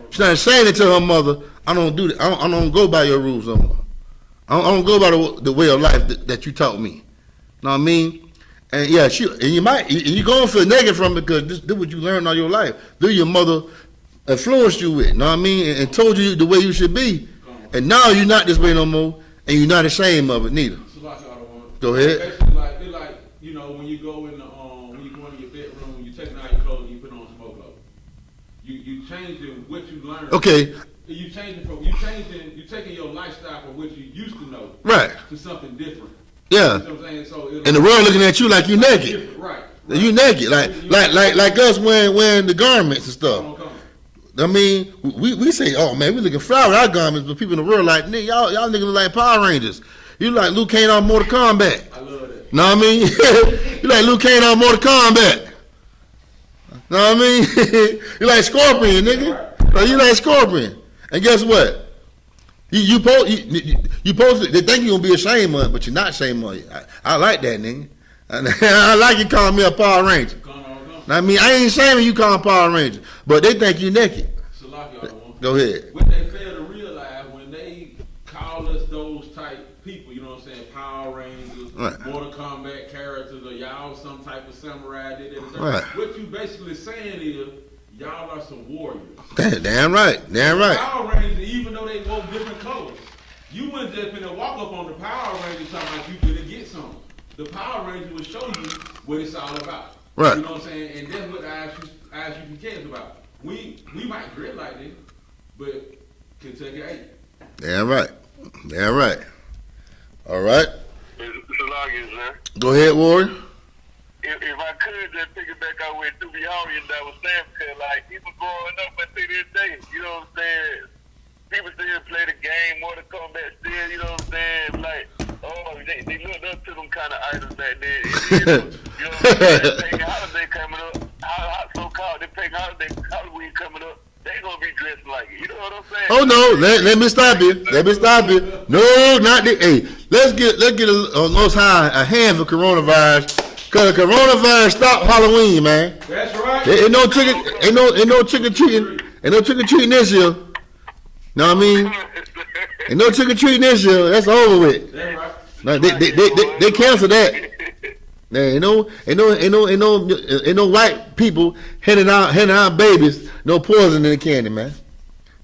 She's not ashamed to tell her mother, "I don't do that. I don't go by your rules no more. I don't go by the way of life that you taught me." Know what I mean? And yeah, you gonna feel naked from it because this what you learned all your life. This your mother influenced you with. Know what I mean? And told you the way you should be. And now you're not this way no more, and you're not ashamed of it neither. Go ahead. You know, when you go in your bedroom, you taking out your clothes and you put on some more clothes. You changing what you learned. Okay. You taking your lifestyle from what you used to know. Right. To something different. Yeah. You know what I'm saying? So and the world looking at you like you naked. Right. You naked, like us wearing the garments and stuff. I mean, we say, oh man, we looking fly with our garments, but people in the world like, nigga, y'all niggas look like Power Rangers. You like Luke Kane on Mortal Kombat. I love that. Know what I mean? You like Luke Kane on Mortal Kombat. Know what I mean? You like Scorpion, nigga. You like Scorpion. And guess what? You supposed to, they think you're gonna be ashamed of it, but you're not ashamed of it. I like that, nigga. I like you calling me a Power Ranger. I mean, I ain't ashamed of you calling Power Ranger, but they think you naked. Go ahead. What they fail to realize when they call us those type people, you know what I'm saying, Power Rangers, right. Mortal Kombat characters, or y'all some type of samurai, right. What you basically saying is, y'all are some warriors. Damn right. Power Rangers, even though they wore different colors, you wouldn't just finna walk up on the Power Ranger talking like you finna get something. The Power Ranger will show you what it's all about. Right. You know what I'm saying? And that's what the I.S.U.P.K is about. We might grit like this, but Kentucky ain't. Damn right. All right. Go ahead, Warren. If I could just pick it back out with to be obvious that was saying, because like people growing up until this day, you know what I'm saying? People still play the game, Mortal Kombat still, you know what I'm saying? Like, oh, they looked up to them kind of idols back then. You know what I'm saying? Pagan holiday coming up, so-called, they pagan Halloween coming up. They gonna be dressed like it. You know what I'm saying? Oh no, let me stop you. No, not the. Hey, let's get a Most High a hand for coronavirus. Cause coronavirus stopped Halloween, man. That's right. Ain't no trick or treating this year. Know what I mean? Ain't no trick or treating this year. That's over with. That's right. No, they canceled that. Ain't no white people handing out babies no poison in the candy, man.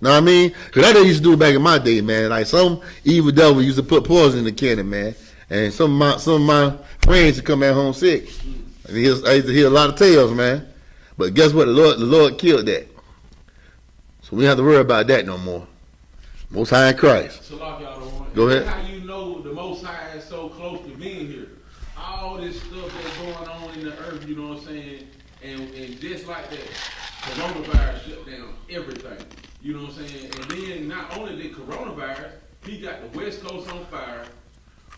Know what I mean? Cause that's what they used to do back in my day, man. Like some evil devil used to put poison in the candy, man. And some of my friends would come at home sick. I used to hear a lot of tales, man. But guess what? The Lord killed that. So we don't have to worry about that no more. Most High in Christ. So like y'all don't want. Go ahead. How you know the Most High is so close to being here? All this stuff that's going on in the earth, you know what I'm saying? And just like that, coronavirus shut down everything. You know what I'm saying? And then not only the coronavirus, he got the West Coast on fire,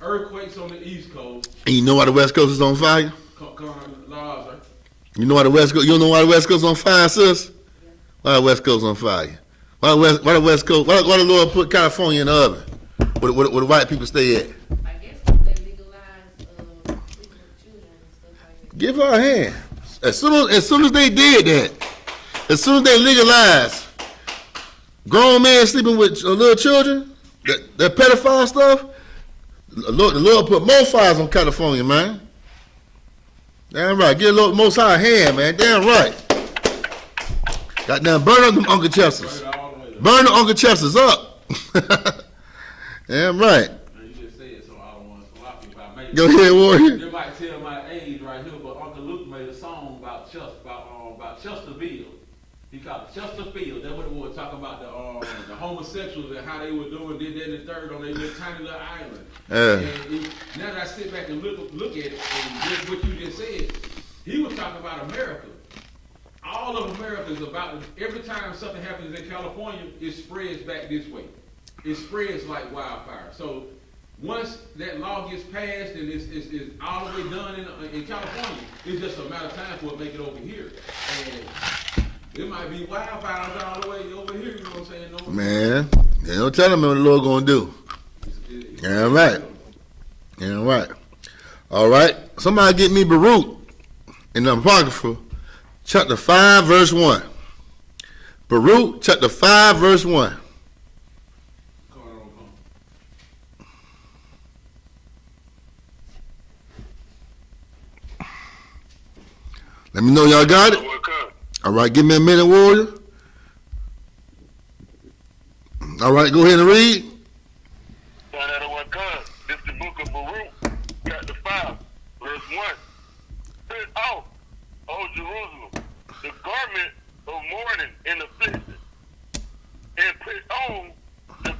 earthquakes on the East Coast. And you know why the West Coast is on fire? Lazar. You know why the West Coast? You don't know why the West Coast is on fire, sis? Why the West Coast on fire? Why the West Coast? Why the Lord put California in the oven? Where the white people stay at? I guess they legalized sleeping with children and stuff like that. Give her a hand. As soon as they did that, as soon as they legalized grown men sleeping with little children, that pedophile stuff, the Lord put more fires on California, man. Damn right. Get a little most high hand, man. Damn right. Goddamn, burn up them Uncle Chesters. Burn the Uncle Chesters up. Damn right. You just said so I don't want to slap you if I make Go ahead, Warrior. You might tell my age right here, but Uncle Luke made a song about Chesterville. He called it Chesterfield. That's what it was, talking about the homosexuals and how they were doing this, that, and the third on their little tiny little island. And now that I sit back and look at it, and just what you just said, he was talking about America. All of America is about, every time something happens in California, it spreads back this way. It spreads like wildfire. So once that law gets passed and it's all the way done in California, it's just a matter of time for it to make it over here. And it might be wildfires all the way over here, you know what I'm saying? No, man, they don't tell them what the Lord gonna do. Yeah, right. Yeah, right. All right. Somebody get me Baruch in the Apocrypha, chapter 5, verse 1. Baruch, chapter 5, verse 1. Let me know y'all got it. All right, give me a minute, Warrior. All right, go ahead and read. This is the book of Baruch, chapter 5, verse 1. Put off, O Jerusalem, the garment of mourning and affliction, and put on the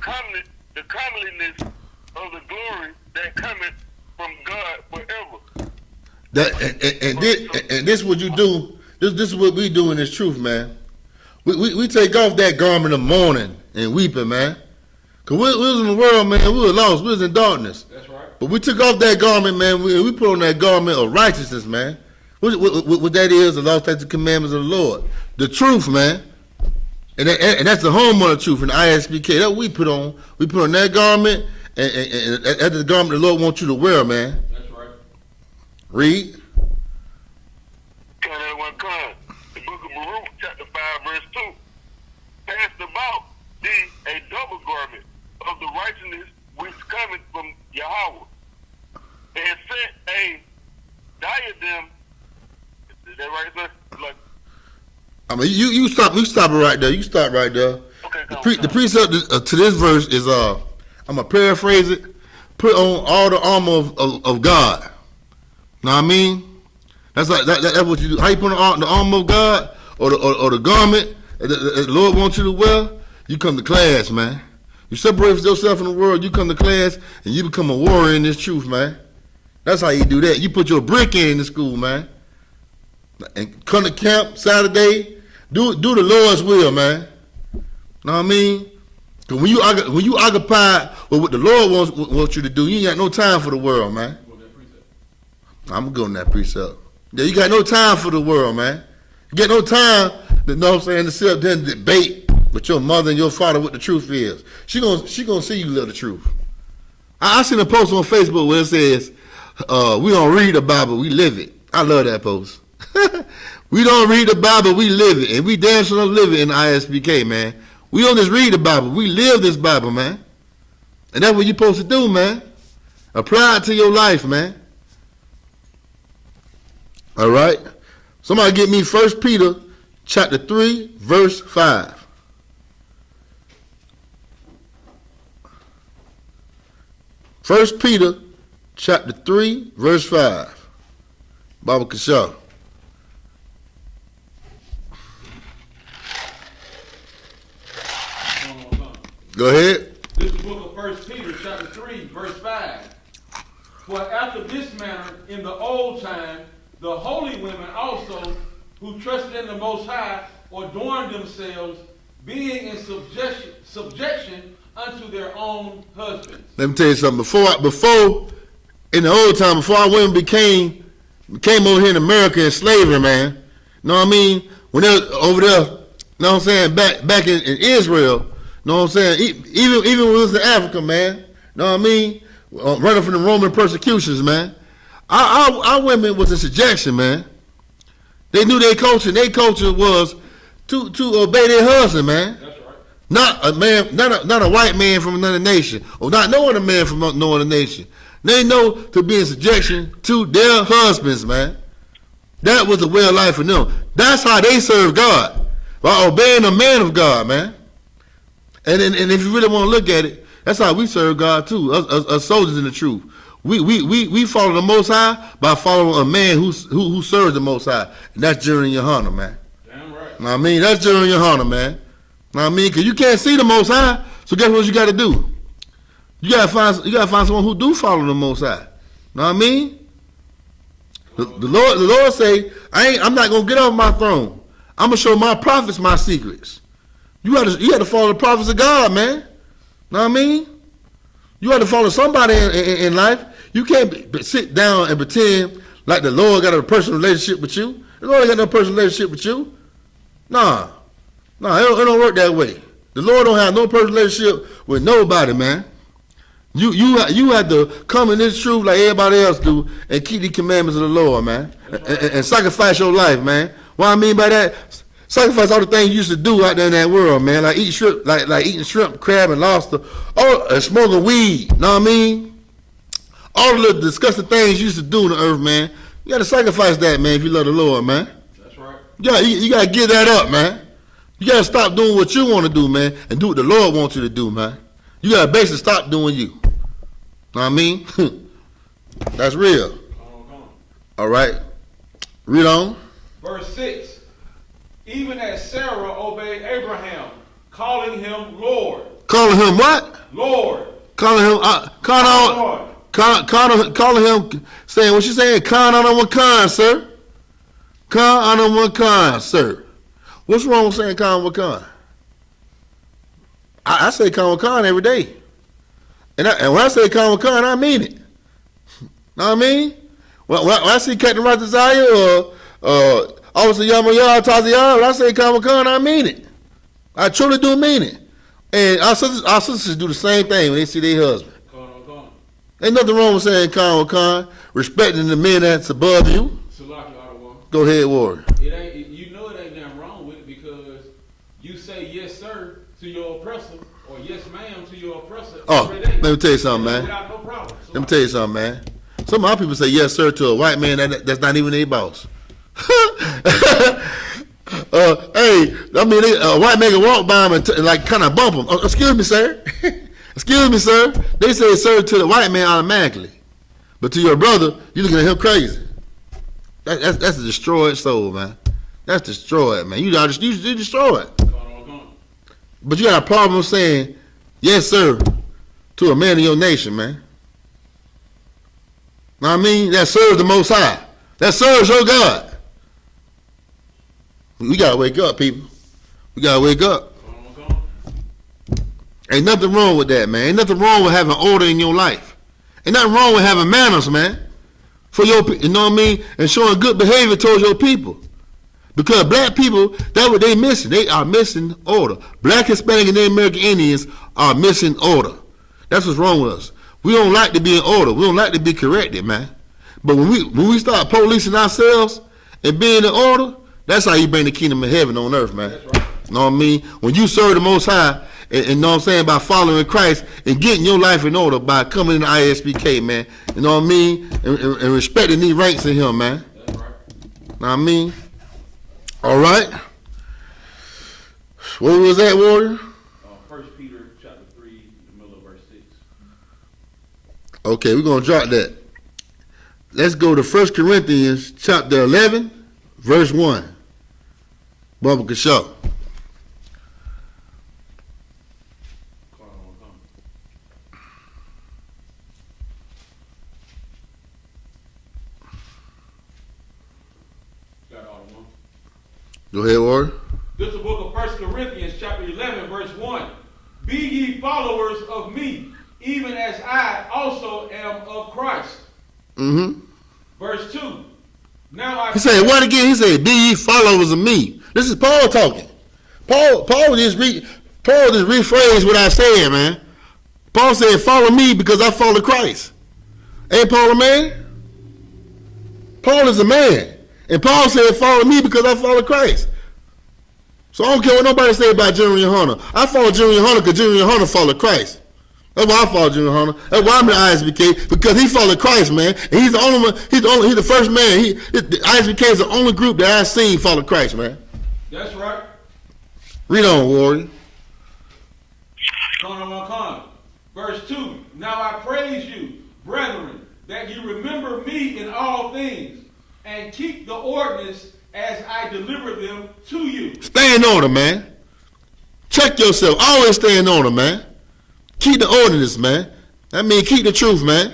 comeliness of the glory that cometh from God forever. And this is what you do. This is what we do in this truth, man. We take off that garment of mourning and weeping, man. Cause we was in the world, man. We were lost. We was in darkness. That's right. But we took off that garment, man. We put on that garment of righteousness, man. What that is, the law, statutes, commandments of the Lord, the truth, man. And that's the home of the truth in the I.S.P.K. That we put on. We put on that garment, and that's the garment the Lord wants you to wear, man. That's right. Read. The book of Baruch, chapter 5, verse 2. Cast about thee a double garment of the righteousness which cometh from Yahweh, and set a diadem. Is that right, sir? Like, I mean, you stop it right there. You stop right there. Okay, The precept to this verse is I'm gonna paraphrase it. Put on all the armor of God. Know what I mean? That's like that's what you do. How you put on the armor of God or the garment that the Lord wants you to wear? You come to class, man. You separate yourself from the world. You come to class and you become a warrior in this truth, man. That's how you do that. You put your brick in the school, man. And come to camp Saturday. Do the Lord's will, man. Know what I mean? Cause when you occupy with what the Lord wants you to do, you ain't got no time for the world, man. I'm gonna go in that precept. Yeah, you got no time for the world, man. You get no time, you know what I'm saying, to sit up there and debate with your mother and your father what the truth is. She gonna see you live the truth. I seen a post on Facebook where it says, we don't read the Bible, we live it. I love that post. We don't read the Bible, we live it. And we damn sure don't live it in the I.S.P.K, man. We don't just read the Bible, we live this Bible, man. And that's what you're supposed to do, man. Apply it to your life, man. All right. Somebody get me 1 Peter chapter 3, verse 5. First Peter chapter 3, verse 5. Baba Kashar. Go ahead. This is the book of 1 Peter chapter 3, verse 5. For after this manner, in the old time, the holy women also, who trusted in the Most High, adorned themselves, being in subjection unto their own husbands. Let me tell you something. Before in the old time, before our women became over here in America in slavery, man. Know what I mean? When they were over there, know what I'm saying? Back in Israel, know what I'm saying? Even when we was in Africa, man. Know what I mean? Running from the Roman persecutions, man. Our women was in subjection, man. They knew their culture. And their culture was to obey their husband, man. That's right. Not a man, not a white man from another nation, or not no other man from no other nation. They know to be in subjection to their husbands, man. That was the way of life for them. That's how they serve God, by obeying the man of God, man. And if you really want to look at it, that's how we serve God too. Us soldiers in the truth. We follow the Most High by following a man who serves the Most High, and that's Yahanna, man. Damn right. Know what I mean? That's Yahanna, man. Know what I mean? Because you can't see the Most High, so guess what you got to do? You gotta find someone who do follow the Most High. Know what I mean? The Lord say, I'm not gonna get off my throne. I'm gonna show my prophets my secrets. You have to follow the prophets of God, man. Know what I mean? You have to follow somebody in life. You can't sit down and pretend like the Lord got a personal relationship with you. The Lord ain't got no personal relationship with you. Nah, it don't work that way. The Lord don't have no personal relationship with nobody, man. You have to come in this truth like everybody else do and keep the commandments of the Lord, man, and sacrifice your life, man. What I mean by that, sacrifice all the things you used to do out there in that world, man, like eat shrimp, like eating shrimp, crab, and lobster, and smoking weed. Know what I mean? All of the disgusting things you used to do on the earth, man. You got to sacrifice that, man, if you love the Lord, man. That's right. You got to give that up, man. You got to stop doing what you want to do, man, and do what the Lord wants you to do, man. You got to basically stop doing you. Know what I mean? That's real. Come on. All right. Read on. Verse 6. Even as Sarah obeyed Abraham, calling him Lord. Calling him what? Lord. Calling him, calling him, saying, what you saying? Khan on one Khan, sir. Khan on one Khan, sir. What's wrong with saying Khan with Khan? I say Khan with Khan every day. And when I say Khan with Khan, I mean it. Know what I mean? When I see Captain Ratazaya or Officer Yamayar, Taziyar, when I say Khan with Khan, I mean it. I truly do mean it. And our sisters do the same thing when they see their husband. Come. Ain't nothing wrong with saying Khan with Khan, respecting the men that's above you. Go ahead, Warrior. It ain't nothing wrong with it because you say yes, sir, to your oppressor, or yes, ma'am, to your oppressor. Let me tell you something, man. Without no problem. Let me tell you something, man. Some of our people say yes, sir, to a white man that's not even their boss. Hey, I mean, a white man can walk by him and like kind of bump him. Excuse me, sir. Excuse me, sir. They say sir to the white man automatically, but to your brother, you looking at him crazy. That's a destroyed soul, man. That's destroyed, man. You destroyed. But you got a problem saying yes, sir, to a man of your nation, man. Know what I mean? That serves the Most High. That serves your God. We gotta wake up, people. We gotta wake up. Ain't nothing wrong with that, man. Ain't nothing wrong with having order in your life. Ain't nothing wrong with having manners, man. For your, you know what I mean, and showing good behavior towards your people. Because black people, that's what they missing. They are missing order. Black, Hispanic, and Native American Indians are missing order. That's what's wrong with us. We don't like to be in order. We don't like to be corrected, man. But when we start policing ourselves and being in order, that's how you bring the kingdom of heaven on earth, man. That's right. You know what I mean? When you serve the Most High, and know what I'm saying, by following Christ and getting your life in order by coming into I.S.U.P.K, man. You know what I mean? And respecting these ranks in him, man. That's right. Know what I mean? All right. Where was that, Warrior? 1 Peter chapter 3, the middle of verse 6. Okay, we're going to drop that. Let's go to 1 Corinthians chapter 11, verse 1. Bubba Kashaw. Got all the one. Go ahead, Warrior. This is the book of 1 Corinthians chapter 11, verse 1. Be ye followers of me, even as I also am of Christ. Mm-hmm. Verse 2. Now I He said, what again? He said, be ye followers of me. This is Paul talking. Paul just rephrased what I said, man. Paul said, follow me because I follow Christ. Ain't Paul a man? Paul is a man. And Paul said, follow me because I follow Christ. So I don't care what nobody say about General Yahanna. I follow General Yahanna because General Yahanna followed Christ. That's why I follow General Yahanna. That's why I'm in I.S.U.P.K, because he followed Christ, man. And he's the only one, he's the first man. The I.S.U.P.K is the only group that I've seen follow Christ, man. That's right. Read on, warrior. Come. Verse 2. Now I praise you, brethren, that you remember me in all things, and keep the ordinance as I deliver them to you. Stay in order, man. Check yourself. Always stay in order, man. Keep the ordinance, man. That means keep the truth, man.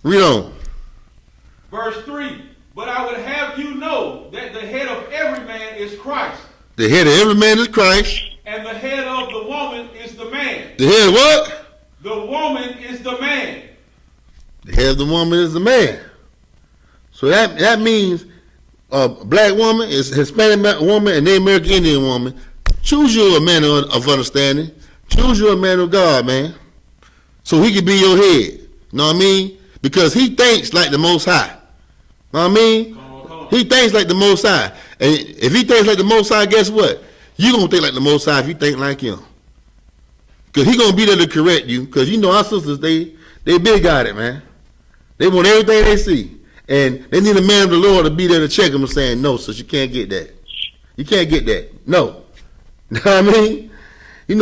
Read on. Verse 3. But I would have you know that the head of every man is Christ. The head of every man is Christ. And the head of the woman is the man. The head of what? The woman is the man. The head of the woman is the man. So that means a black woman is Hispanic woman and the American Indian woman. Choose you a man of understanding. Choose you a man of God, man. So he can be your head. You know what I mean? Because he thinks like the Most High. You know what I mean? Come on. He thinks like the Most High. And if he thinks like the Most High, guess what? You're going to think like the Most High if you think like him. Because he's going to be there to correct you. Because you know our sisters, they big at it, man. They want everything they see. And they need a man of the Lord to be there to check them and saying, no, sis, you can't get that. You can't get that. No. You know what I mean? You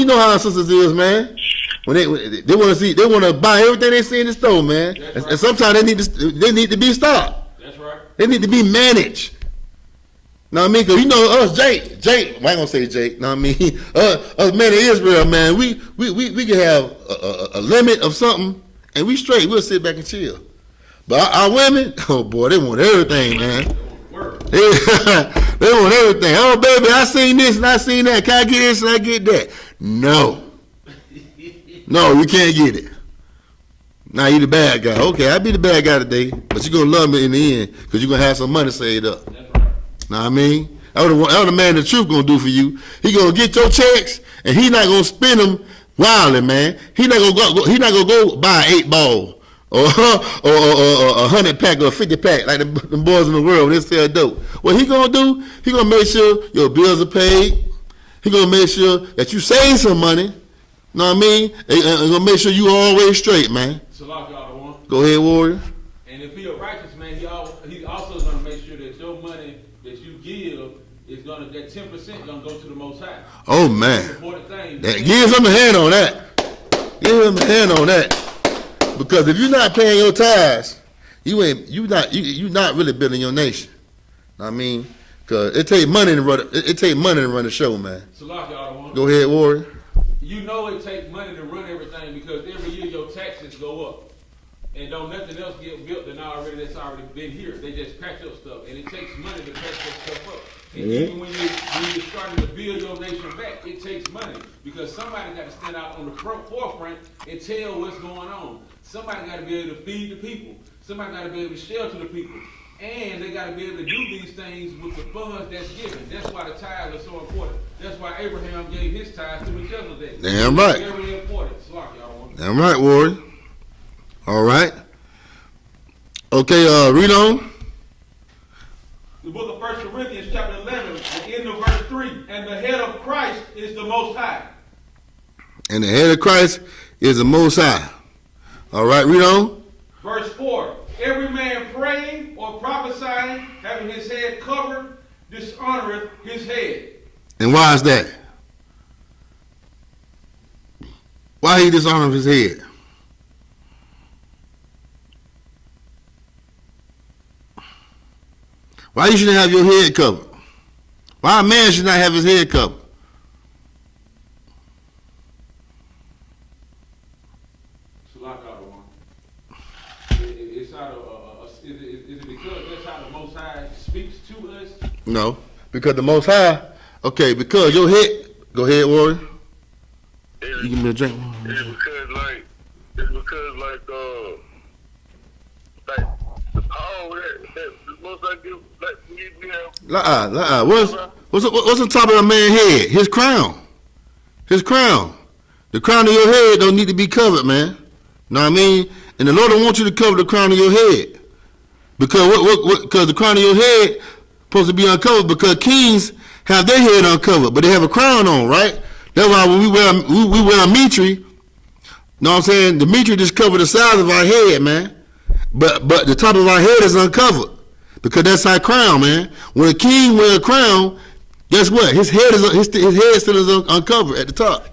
know how our sisters is, man. When they want to see, they want to buy everything they see in the store, man. Right. And sometimes they need to be stopped. That's right. They need to be managed. Know what I mean? Because you know us, Jake, I ain't gonna say Jake. Know what I mean? Us men of Israel, man, we can have a limit of something, and we straight. We'll sit back and chill. But our women, oh boy, they want everything, man. They want everything. Oh baby, I seen this and I seen that. Can I get this and I get that? No, you can't get it. Now you the bad guy. Okay, I'll be the bad guy today, but you're gonna love me in the end because you're gonna have some money saved up. That's right. Know what I mean? That's what the man of the truth gonna do for you. He gonna get your checks and he not gonna spend them wildly, man. He not gonna go buy an 8-ball or a 100-pack or a 50-pack like the boys in the world when they sell dope. What he gonna do? He gonna make sure your bills are paid. He gonna make sure that you save some money. Know what I mean? And gonna make sure you always straight, man. Go ahead, warrior. And if he a righteous man, he also is gonna make sure that your money that you give is gonna, that 10% gonna go to the Most High. Oh man, give him a hand on that. Give him a hand on that. Because if you're not paying your tithes, you're not really building your nation. I mean, cause it take money to run the show, man. Go ahead, warrior. You know it takes money to run everything because every year your taxes go up. And don't nothing else get built that's already been here. They just patch up stuff. And it takes money to patch that stuff up. And even when you're starting to build your nation back, it takes money. Because somebody got to stand out on the forefront and tell what's going on. Somebody got to be able to feed the people. Somebody got to be able to shelter the people. And they got to be able to do these things with the funds that's given. That's why the tithes are so important. That's why Abraham gave his tithes to Melchizedek. Damn right. Very important. Damn right, warrior. All right. Okay, read on. The book of 1 Corinthians chapter 11, the end of verse 3. And the head of Christ is the Most High. And the head of Christ is the Most High. All right, read on. Verse 4. Every man praying or prophesying, having his head covered, dishonoreth his head. And why is that? Why he dishonoreth his head? Why you shouldn't have your head covered? Why a man should not have his head covered? Is it because that's how the Most High speaks to us? No, because the Most High Okay, because your head. Go ahead, Warren. It's, You give me a drink. it's because like the power that the most I give, like we have. What's on top of a man's head? His crown. His crown. The crown of your head don't need to be covered, man. Know what I mean? And the Lord don't want you to cover the crown of your head. Because because the crown of your head supposed to be uncovered, because kings have their head uncovered, but they have a crown on, right? That's why when we wear a mitre, know what I'm saying? The mitre just cover the sides of our head, man. But the top of our head is uncovered, because that's our crown, man. When a king wears a crown, guess what? His head still is uncovered at the top.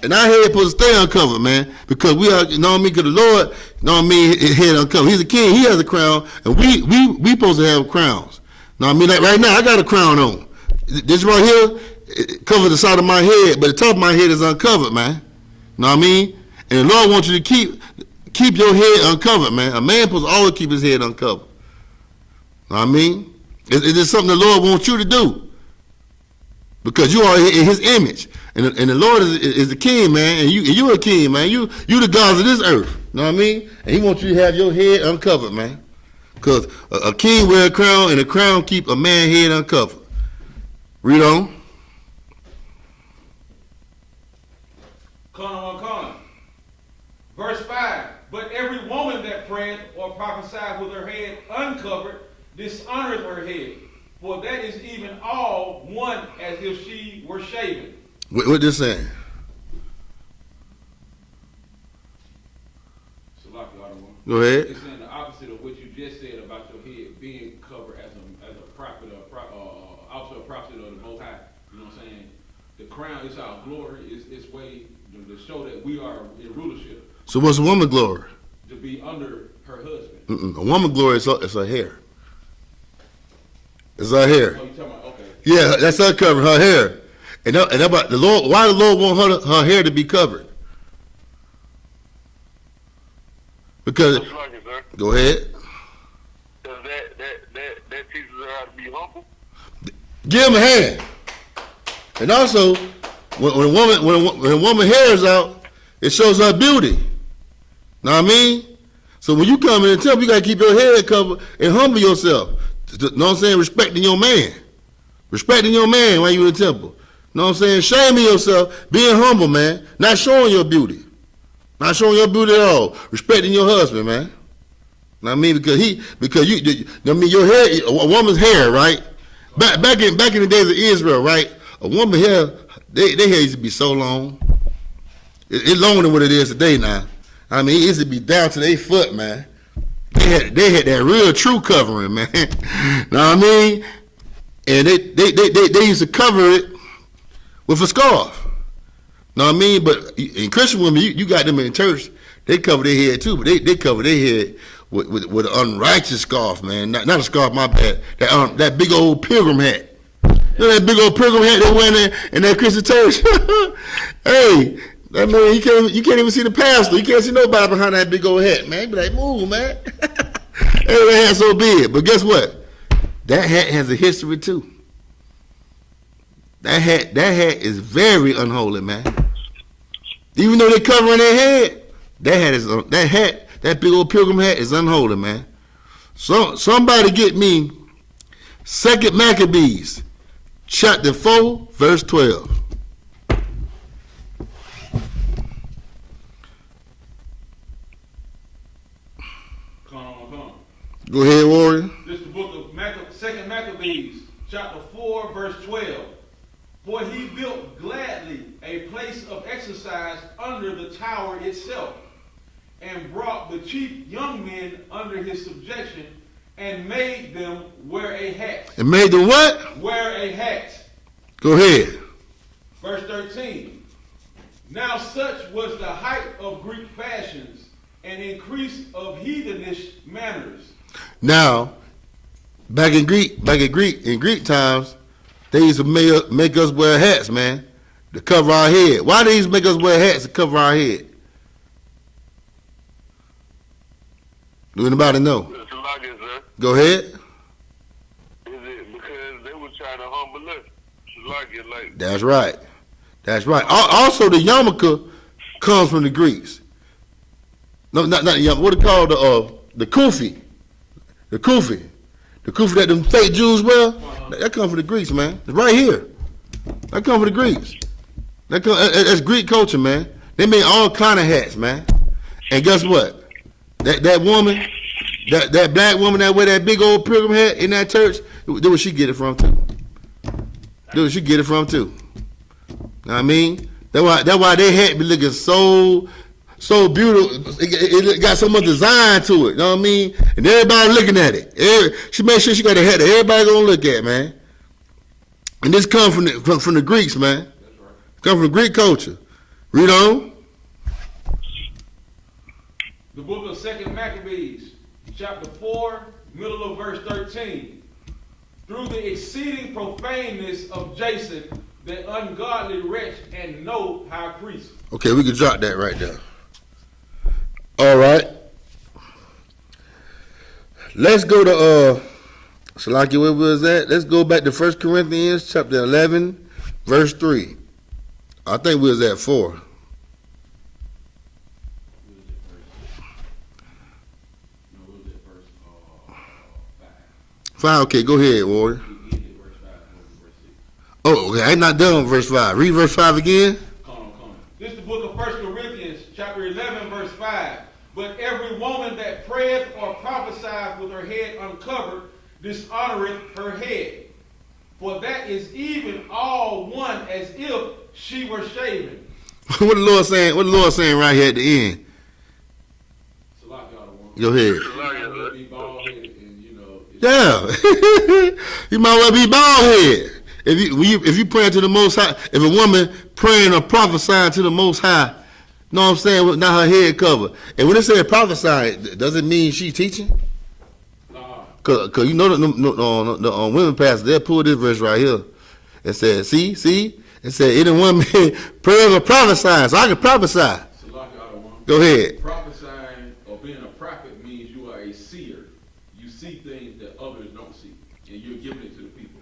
And our head supposed to stay uncovered, man, because we are, you know what I mean? Because the Lord, you know what I mean, his head uncovered. He's a king, he has a crown, and we supposed to have crowns. Know what I mean? Like right now, I got a crown on. This right here, it covers the side of my head, but the top of my head is uncovered, man. Know what I mean? And the Lord wants you to keep your head uncovered, man. A man supposed to always keep his head uncovered. Know what I mean? It's something the Lord wants you to do, because you are in his image. And the Lord is the king, man, and you're a king, man. You the gods of this earth. Know what I mean? And he wants you to have your head uncovered, man. Because a king wear a crown, and a crown keep a man's head uncovered. Read on. Come. Verse 5. But every woman that prayeth or prophesieth with her head uncovered dishonoreth her head. For that is even all one as if she were shaven. What this saying? Go ahead. It's saying the opposite of what you just said about your head being covered as a prophet or also a prophet of the Most High. You know what I'm saying? The crown is our glory. It's way to show that we are in rulership. So what's a woman's glory? To be under her husband. A woman's glory is her hair. It's her hair. Oh, you talking about, okay. Yeah, that's her covering, her hair. And about the Lord, why the Lord want her hair to be covered? Because go ahead. Because that teaches her how to be humble. Give him a hand. And also, when a woman hair is out, it shows her beauty. Know what I mean? So when you come in the temple, you gotta keep your head covered and humble yourself. Know what I'm saying? Respecting your man. Respecting your man while you in the temple. Know what I'm saying? Shaming yourself, being humble, man. Not showing your beauty. Not showing your beauty at all. Respecting your husband, man. Know what I mean? Because your hair, a woman's hair, right? Back in the days of Israel, right? A woman's hair, their hair used to be so long. It's longer than what it is today now. I mean, it used to be down to their foot, man. They had that real true covering, man. Know what I mean? And they used to cover it with a scarf. Know what I mean? But in Christian women, you got them in church, they cover their head too, but they cover their head with an unrighteous scarf, man. Not a scarf, my bad. That big old pilgrim hat. You know that big old pilgrim hat they wear in that Christian church? Hey, that man, you can't even see the pastor. You can't see nobody behind that big old hat, man. You be like, move, man. That hat so big. But guess what? That hat has a history too. That hat is very unholy, man. Even though they're covering their head, that big old pilgrim hat is unholy, man. So somebody get me 2 Maccabees, chapter 4, verse 12. Come. Go ahead, Warrior. This is the book of 2 Maccabees, chapter 4, verse 12. For he built gladly a place of exercise under the tower itself, and brought the chief young men under his subjection, and made them wear a hat. And made them what? Wear a hat. Go ahead. Verse 13. Now such was the height of Greek fashions, and increase of heathenish manners. Now, back in Greek times, they used to make us wear hats, man, to cover our head. Why they used to make us wear hats to cover our head? Do anybody know? Go ahead. Is it because they were trying to humble us? get light. That's right. That's right. Also, the yarmulke comes from the Greeks. No, not the yarmulke. What it called? The kufi. The kufi. The kufi that them fake Jews wear. That comes from the Greeks, man. It's right here. That comes from the Greeks. That's Greek culture, man. They made all kind of hats, man. And guess what? That woman, that black woman that wear that big old pilgrim hat in that church, that's where she get it from too. That's where she get it from too. Know what I mean? That's why their hat be looking so beautiful. It got so much design to it. You know what I mean? And everybody looking at it. She made sure she got a hat that everybody gonna look at, man. And this comes from the Greeks, man. That's right. Come from the Greek culture. Read on. The book of 2 Maccabees, chapter 4, middle of verse 13. Through the exceeding profaneness of Jason, the ungodly wretch and no high priest. Okay, we can drop that right there. All right. Let's go to Salaki, where was that? Let's go back to 1 Corinthians chapter 11, verse 3. I think we was at 4. Verse 5. 5, okay, go ahead, Warrior. Verse 5, verse 6. Oh, okay, I'm not done with verse 5. Read verse 5 again. Come on. This is the book of 1 Corinthians, chapter 11, verse 5. But every woman that prayeth or prophesieth with her head uncovered dishonoreth her head. For that is even all one as if she were shaven. What the Lord saying? What the Lord saying right here at the end? Go ahead. Be bald-headed and, you know, Yeah, you might well be bald head. If you praying to the Most High, if a woman praying or prophesying to the Most High, know what I'm saying, with not her head covered. And when it says prophesying, does it mean she teaching? Cause you know the women pastor, they'll pull this verse right here and say, see, it said any woman praying or prophesying, so I can prophesy. Go ahead. Prophesying or being a prophet means you are a seer. You see things that others don't see, and you're giving it to the people,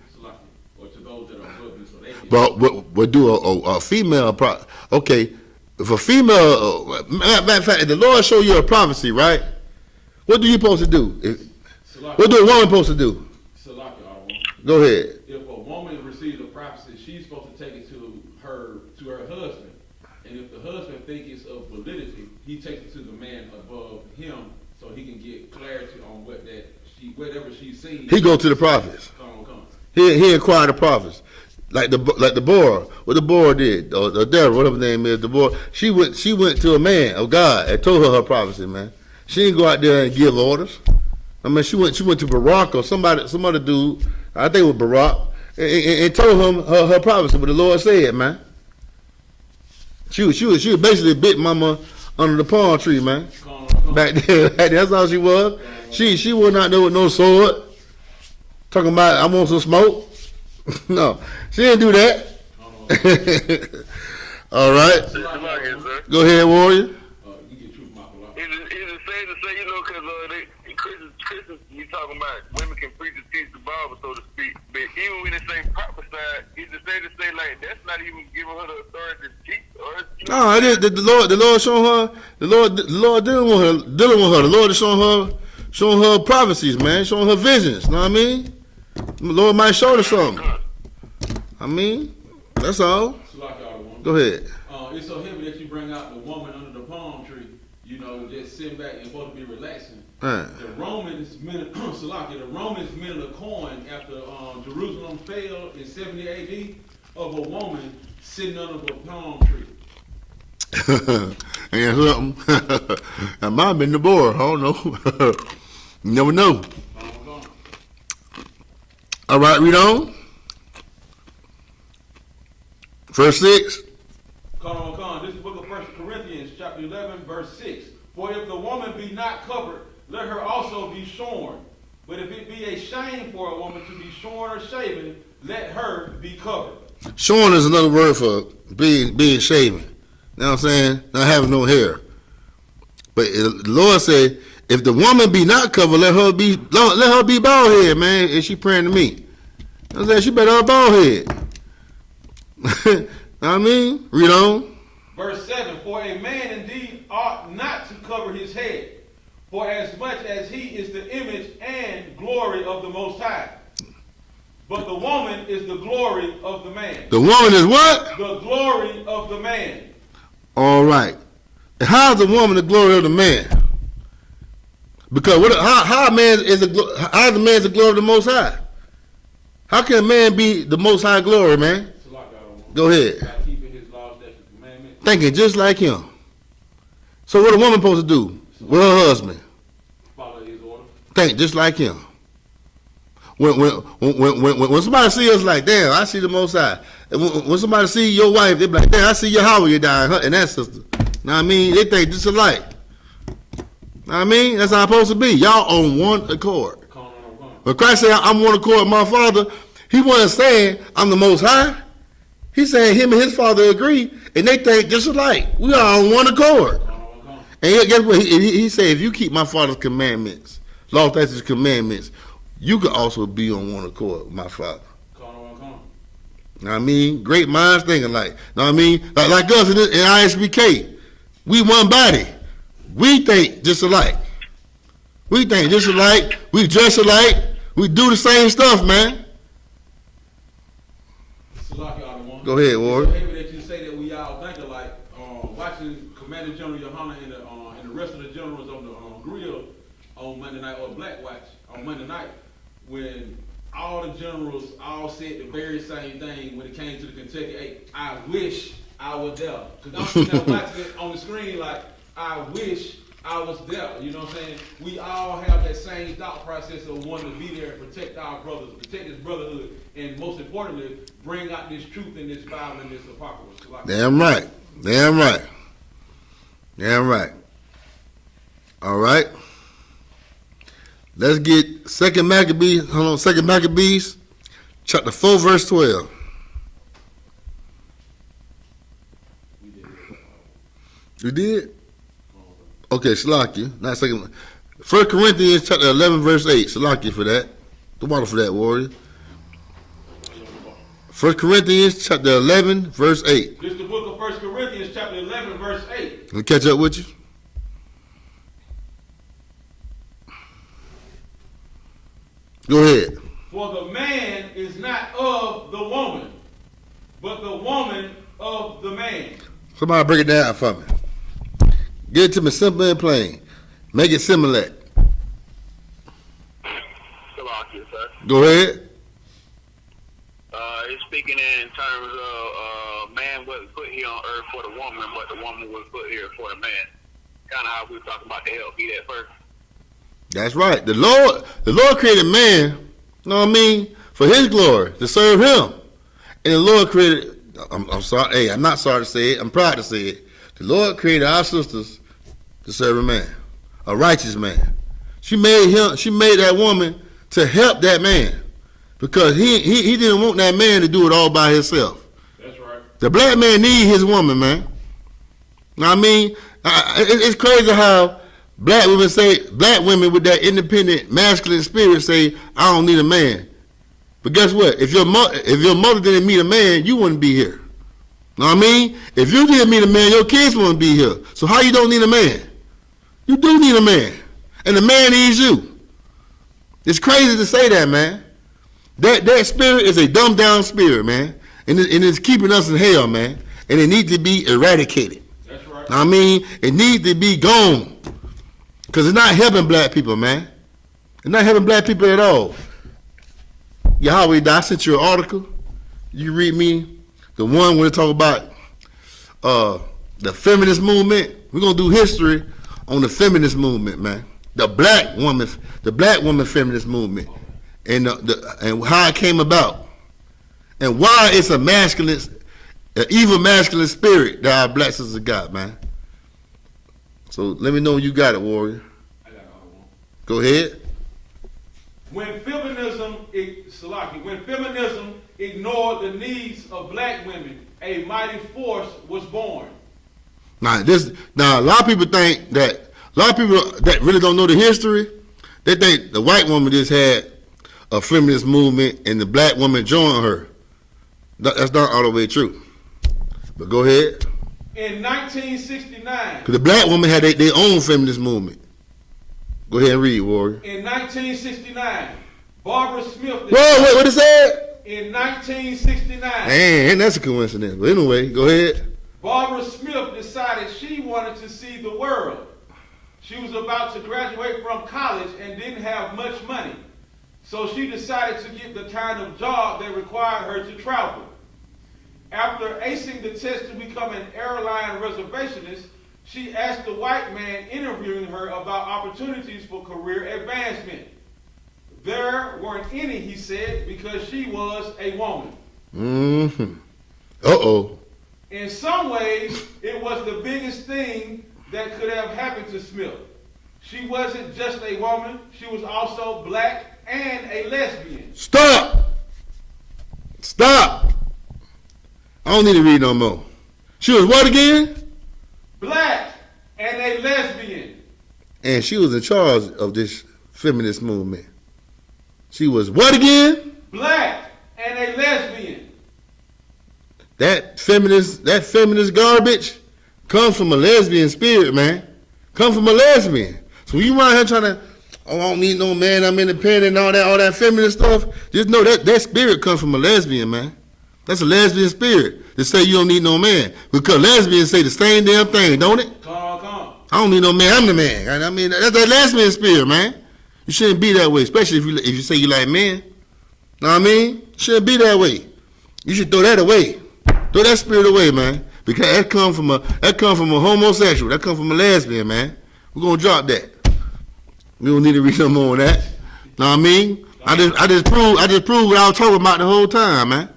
or to those that are above you, so they can. But what do a female okay? If a female, matter of fact, if the Lord show you a prophecy, right? What do you supposed to do? What do a woman supposed to do? Go ahead. If a woman receives a prophecy, she's supposed to take it to her husband, and if the husband thinks it's of validity, he takes it to the man above him, so he can get clarity on whatever she's seen. He go to the prophets. He inquired the prophets. Like the Deborah, what Deborah did, or Deborah, whatever her name is, Deborah, she went to a man of God and told her prophecy, man. She didn't go out there and give orders. I mean, she went to Barak or some other dude, I think it was Barak, and told him her prophecy, what the Lord said, man. She was basically bit mama under the palm tree, man. Back there, that's all she was. She was not there with no sword, talking about I want some smoke. No, she didn't do that. All right. Go ahead, Warrior. It's the same to say, you know, because Christians, you talking about women can preach and teach the Bible, so to speak. But even when they say prophesy, it's the same to say, like, that's not even giving her the authority to teach. No, it is the Lord showing her. The Lord dealing with her. The Lord is showing her prophecies, man, showing her visions. Know what I mean? The Lord might show her something. I mean, that's all. Go ahead. It's so heavy that you bring out the woman under the palm tree, you know, just sitting back and supposed to be relaxing. The Romans minted a coin after Jerusalem fell in 70 AD of a woman sitting under a palm tree. And something. That might have been the board. I don't know. You never know. All right, read on. Verse 6. This is the book of 1 Corinthians, chapter 11, verse 6. For if the woman be not covered, let her also be shorn. But if it be a shame for a woman to be shorn or shaven, let her be covered. Shorn is another word for being shaven. You know what I'm saying? Not having no hair. But the Lord said, if the woman be not covered, let her be bald head, man. Is she praying to me? You know what I'm saying? She better have a bald head. I mean, read on. Verse 7, for a man indeed ought not to cover his head, for as much as he is the image and glory of the Most High. But the woman is the glory of the man. The woman is what? The glory of the man. All right. How is the woman the glory of the man? Because how a man is how the man is the glory of the Most High? How can a man be the Most High glory, man? Go ahead. By keeping his laws, statutes, and commandments. Thinking just like him. So what a woman supposed to do with her husband? Follow his order. Think just like him. When somebody see us like, damn, I see the Most High. And when somebody see your wife, they be like, damn, I see Yahanna, you dying, and that sister. Know what I mean? They think just alike. Know what I mean? That's how it's supposed to be. Y'all on one accord. When Christ said, I'm one accord with my Father, he wasn't saying I'm the Most High. He's saying him and his Father agree, and they think just alike. We are on one accord. And guess what? He said, if you keep my Father's commandments, law, statutes, commandments, you could also be on one accord with my Father. Know what I mean? Great minds thinking alike. Know what I mean? Like us in I.S.U.P.K. We one body. We think just alike. We think just alike. We dress alike. We do the same stuff, man. Go ahead, Ward. That you say that we all think alike. Watching Commander General Yahanna and the rest of the generals on the grill on Monday night, or Black Watch on Monday night, when all the generals all said the very same thing when it came to the Kentucky 8. I wish I was there. Because I'm sitting there watching it on the screen like, I wish I was there. You know what I'm saying? We all have that same thought process of wanting to be there and protect our brothers, protect this brotherhood, and most importantly, bring out this truth in this Bible and this apocalypse. Damn right. Damn right. Damn right. All right. Let's get 2 Maccabees, chapter 4, verse 12. You did? Okay, Shalaki. Not second. 1 Corinthians chapter 11, verse 8. Shalaki for that. The water for that, warrior. 1 Corinthians chapter 11, verse 8. This is the book of 1 Corinthians chapter 11, verse 8. Let me catch up with you. Go ahead. For the man is not of the woman, but the woman of the man. Somebody break it down for me. Get it to me simple and plain. Make it similar. Go ahead. It's speaking in terms of man wasn't put here on earth for the woman, but the woman was put here for the man. Kind of how we were talking about the help. Be that first. That's right. The Lord created man, you know what I mean, for his glory, to serve him. And the Lord created, I'm sorry, hey, I'm not sorry to say it, I'm proud to say it. The Lord created our sisters to serve a man, a righteous man. She made that woman to help that man. Because he didn't want that man to do it all by himself. That's right. The black man need his woman, man. You know what I mean? It's crazy how black women with that independent masculine spirit say, I don't need a man. But guess what? If your mother didn't meet a man, you wouldn't be here. Know what I mean? If you didn't meet a man, your kids wouldn't be here. So how you don't need a man? You do need a man. And the man needs you. It's crazy to say that, man. That spirit is a dumbed down spirit, man. And it's keeping us in hell, man. And it needs to be eradicated. That's right. I mean, it needs to be gone. Because it's not helping black people, man. It's not helping black people at all. Yahweh, I sent you an article. You read me the one where they talk about the feminist movement. We're going to do history on the feminist movement, man. The black woman feminist movement. And how it came about, and why it's an evil masculine spirit that our black sisters got, man. So let me know when you got it, warrior. I got another one. Go ahead. When feminism ignored the needs of black women, a mighty force was born. Now a lot of people think that that really don't know the history, they think the white woman just had a feminist movement and the black woman joined her. That's not all the way true. But go ahead. In 1969, Because the black woman had their own feminist movement. Go ahead and read, Warrior. in 1969, Barbara Smith. Whoa, wait, what it said? In 1969, Man, that's a coincidence. But anyway, go ahead. Barbara Smith decided she wanted to see the world. She was about to graduate from college and didn't have much money. So she decided to get the kind of job that required her to travel. After acing the test to become an airline reservationist, she asked the white man interviewing her about opportunities for career advancement. There weren't any, he said, because she was a woman. Mm-hmm. Uh-oh. In some ways, it was the biggest thing that could have happened to Smith. She wasn't just a woman, she was also black and a lesbian. Stop! Stop! I don't need to read no more. She was what again? Black and a lesbian. And she was in charge of this feminist movement. She was what again? Black and a lesbian. That feminist garbage comes from a lesbian spirit, man. Comes from a lesbian. So when you around here trying to, oh, I don't need no man, I'm independent, all that feminist stuff, just know that spirit comes from a lesbian, man. That's a lesbian spirit to say you don't need no man. Because lesbians say the same damn thing, don't it? Come. I don't need no man, I'm the man. I mean, that's that lesbian spirit, man. You shouldn't be that way, especially if you say you like men. Know what I mean? You shouldn't be that way. You should throw that away. Throw that spirit away, man. Because that come from a homosexual. That come from a lesbian, man. We're gonna drop that. We don't need to read no more on that. Know what I mean? I just proved what I was talking about the whole time, man.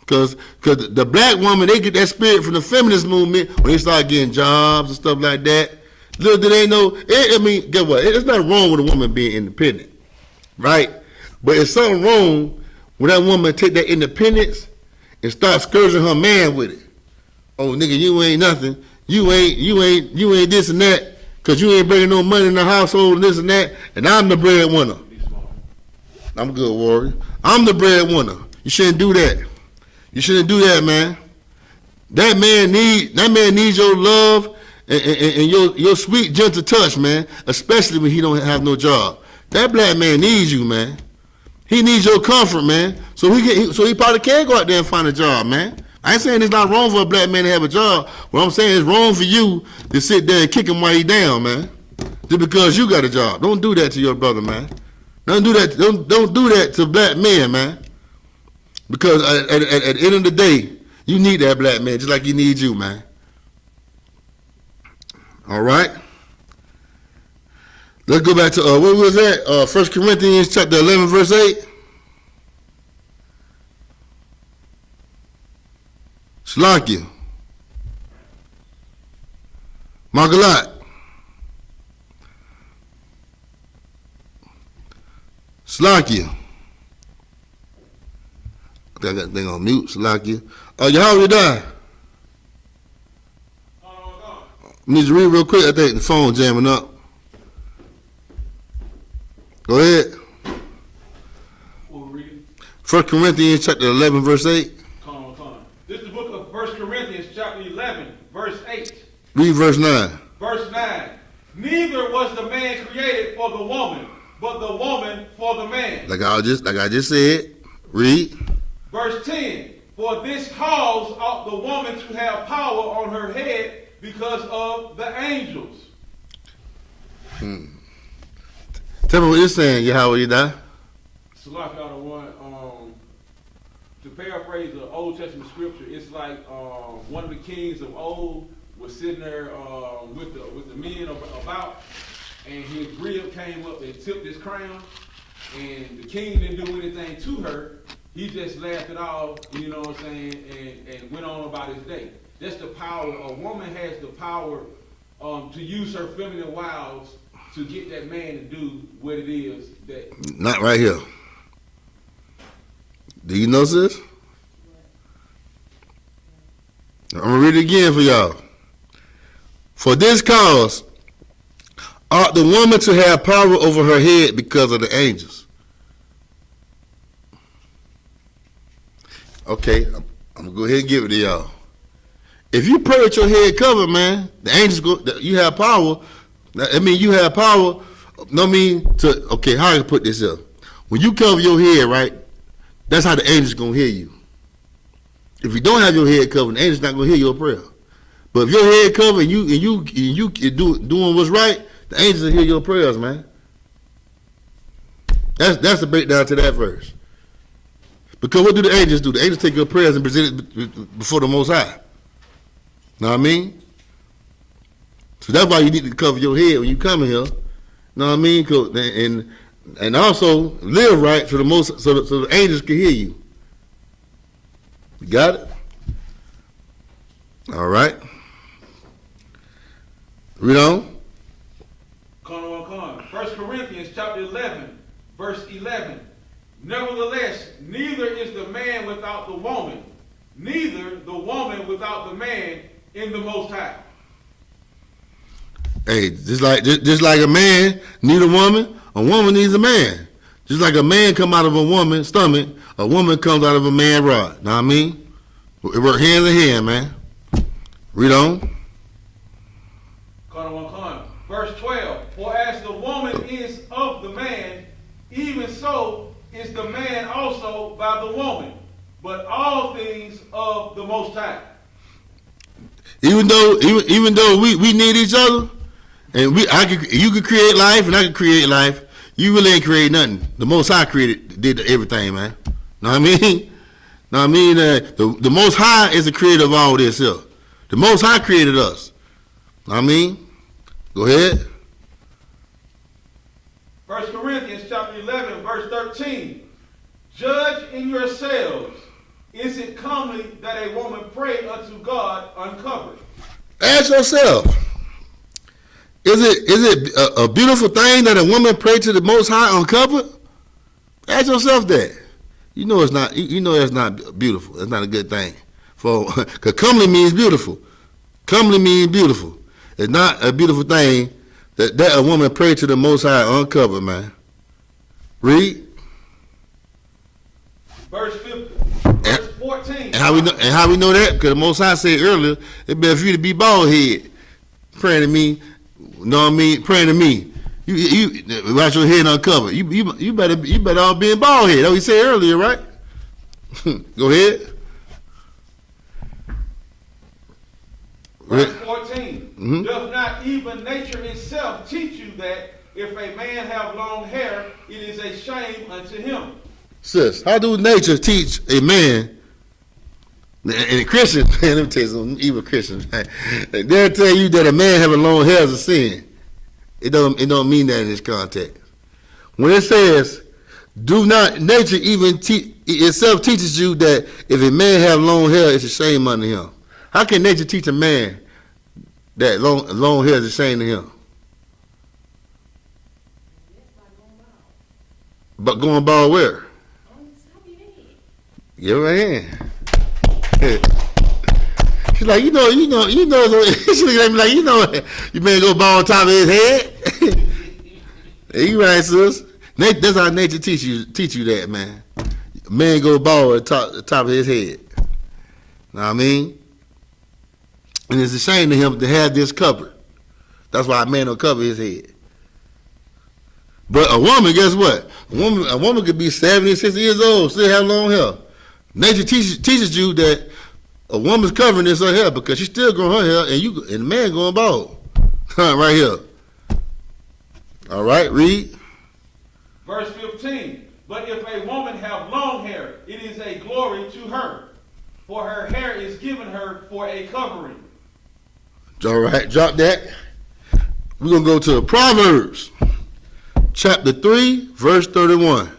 Cause the black woman, they get that spirit from the feminist movement when they start getting jobs and stuff like that. Little do they know, get what? There's nothing wrong with a woman being independent, right? But it's something wrong when that woman take that independence and start scourging her man with it. Oh, nigga, you ain't nothing. You ain't this and that, cause you ain't bringing no money in the household and this and that. And I'm the breadwinner. I'm good, Warrior. I'm the breadwinner. You shouldn't do that. You shouldn't do that, man. That man needs your love and your sweet, gentle touch, man. Especially when he don't have no job. That black man needs you, man. He needs your comfort, man. So he probably can go out there and find a job, man. I ain't saying it's not wrong for a black man to have a job. What I'm saying is wrong for you to sit there and kick him while he down, man. Just because you got a job. Don't do that to your brother, man. Don't do that. Don't do that to black men, man. Because at the end of the day, you need that black man just like he needs you, man. All right. Let's go back to what was that? 1 Corinthians chapter 11, verse 8. Slakia. Margalat. Slakia. They gonna mute Slakia. Yahanna die. Need to read real quick. I think the phone jamming up. Go ahead. 1 Corinthians chapter 11, verse 8. Come on. This is the book of 1 Corinthians chapter 11, verse 8. Read verse 9. Verse 9. Neither was the man created for the woman, but the woman for the man. Like I just said. Read. Verse 10. For this cause ought the woman to have power on her head because of the angels. Tell me what you're saying, Yahanna. Salak out of one. To paraphrase the Old Testament scripture, it's like one of the kings of old was sitting there with the men about, and his rib came up and tipped his crown, and the king didn't do anything to her. He just laughed it off, you know what I'm saying, and went on about his day. That's the power. A woman has the power to use her feminine wiles to get that man to do what it is that. Not right here. Do you know this? I'm going to read it again for y'all. For this cause ought the woman to have power over her head because of the angels. Okay, I'm gonna go ahead and give it to y'all. If you pray with your head covered, man, the angels go. You have power. I mean, you have power. No, I mean to. Okay, how I can put this up? When you cover your head, right? That's how the angels gonna hear you. If you don't have your head covered, the angels not gonna hear your prayer. But if your head covered and you doing what's right, the angels will hear your prayers, man. That's the breakdown to that verse. Because what do the angels do? The angels take your prayers and present it before the Most High. Know what I mean? So that's why you need to cover your head when you come in here. Know what I mean? And also live right so the angels can hear you. You got it? All right. Read on. Come on. 1 Corinthians chapter 11, verse 11. Nevertheless, neither is the man without the woman, neither the woman without the man in the Most High. Hey, just like a man need a woman needs a man. Just like a man come out of a woman's stomach, a woman comes out of a man's rod. Know what I mean? It work hand in hand, man. Read on. Come on. Verse 12. For as the woman is of the man, even so is the man also by the woman, but all things of the Most High. Even though we need each other, and you can create life and I can create life, you really ain't create nothing. The Most High did everything, man. Know what I mean? Know what I mean? The Most High is the creator of all this here. The Most High created us. Know what I mean? Go ahead. 1 Corinthians chapter 11, verse 13. Judge in yourselves, is it comely that a woman pray unto God uncovered? Ask yourself, is it a beautiful thing that a woman pray to the Most High uncovered? Ask yourself that. You know it's not. You know it's not beautiful. It's not a good thing. Because comely means beautiful. Comely means beautiful. It's not a beautiful thing that a woman pray to the Most High uncovered, man. Read. Verse 14. And how we know that? Because the Most High said earlier, it's better for you to be bald head, praying to me. Know what I mean? Praying to me. You watch your head uncovered. You better all be in bald head. That's what he said earlier, right? Go ahead. Verse 14. Mm-hmm. Does not even nature itself teach you that if a man have long hair, it is a shame unto him? Sis, how do nature teach a man? And Christians, man, let me tell you something, evil Christians, man. They'll tell you that a man having long hair is a sin. It don't mean that in this context. When it says, do not nature even itself teaches you that if a man have long hair, it's a shame unto him. How can nature teach a man that long hair is a shame to him? But going bald where? Yeah, right here. She's like, you know. She looking at me like, you man go bald on top of his head. Hey, you right, sis. That's how nature teach you that, man. Man go bald on the top of his head. Know what I mean? And it's a shame to him to have this covered. That's why a man don't cover his head. But a woman, guess what? A woman could be 70, 60 years old, still have long hair. Nature teaches you that a woman's covering this her hair because she's still growing her hair, and the man going bald. Right here. All right, read. Verse 15. But if a woman have long hair, it is a glory to her, for her hair is given her for a covering. All right, drop that. We're going to go to Proverbs, chapter 3, verse 31.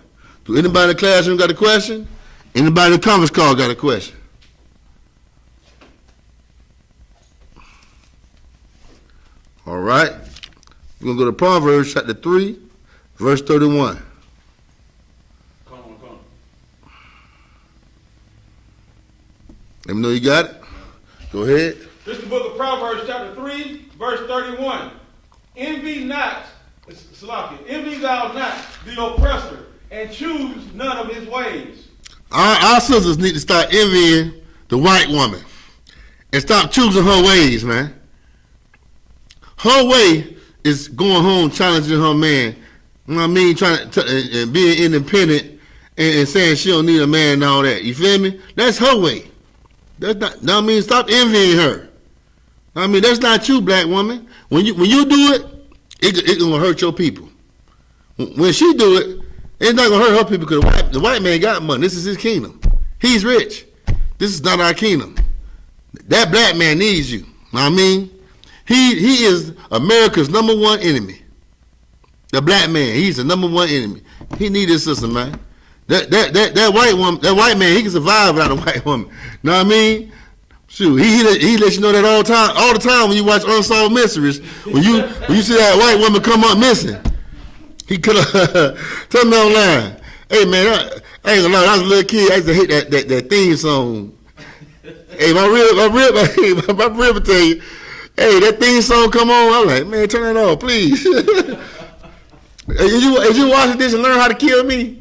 Do anybody in the classroom got a question? Anybody in the conference call got a question? All right. We're going to go to Proverbs chapter 3, verse 31. Come on. Let me know you got it. Go ahead. This is the book of Proverbs chapter 3, verse 31. Envy thou not the oppressor, and choose none of his ways. Our sisters need to start envying the white woman and stop choosing her ways, man. Her way is going home, challenging her man. You know what I mean? Trying to and being independent and saying she don't need a man and all that. You feel me? That's her way. That's not. Know what I mean? Stop envying her. I mean, that's not you, black woman. When you do it, it gonna hurt your people. When she do it, it's not gonna hurt her people because the white man got money. This is his kingdom. He's rich. This is not our kingdom. That black man needs you. Know what I mean? He is America's #1 enemy. The black man, he's the #1 enemy. He needs his sister, man. That white woman, that white man, he can survive without a white woman. Know what I mean? Shoot, he let you know that all the time when you watch Unsolved Mysteries. When you see that white woman come up missing, he could have tell me online. Hey man, I ain't gonna lie, when I was a little kid, I used to hate that theme song. Hey, my rib tell you, hey, that theme song come on, I'm like, man, turn it off, please. As you watching this and learn how to kill me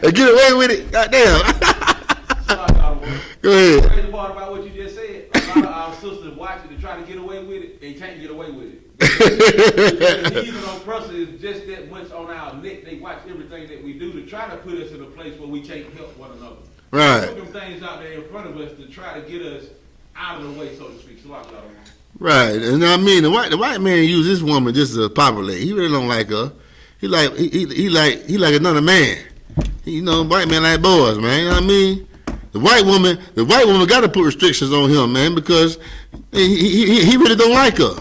and get away with it, goddamn. Go ahead. The crazy part about what you just said, a lot of our sisters watch it and try to get away with it, they can't get away with it. The heathen oppressor is just that much on our neck. They watch everything that we do to try to put us in a place where we can't help one another. Right. They put them things out there in front of us to try to get us out of the way, so to speak. So right, and I mean the white man use this woman just to populate. He really don't like her. He like another man. You know, white man like boys, man. You know what I mean? The white woman got to put restrictions on him, man, because he really don't like her.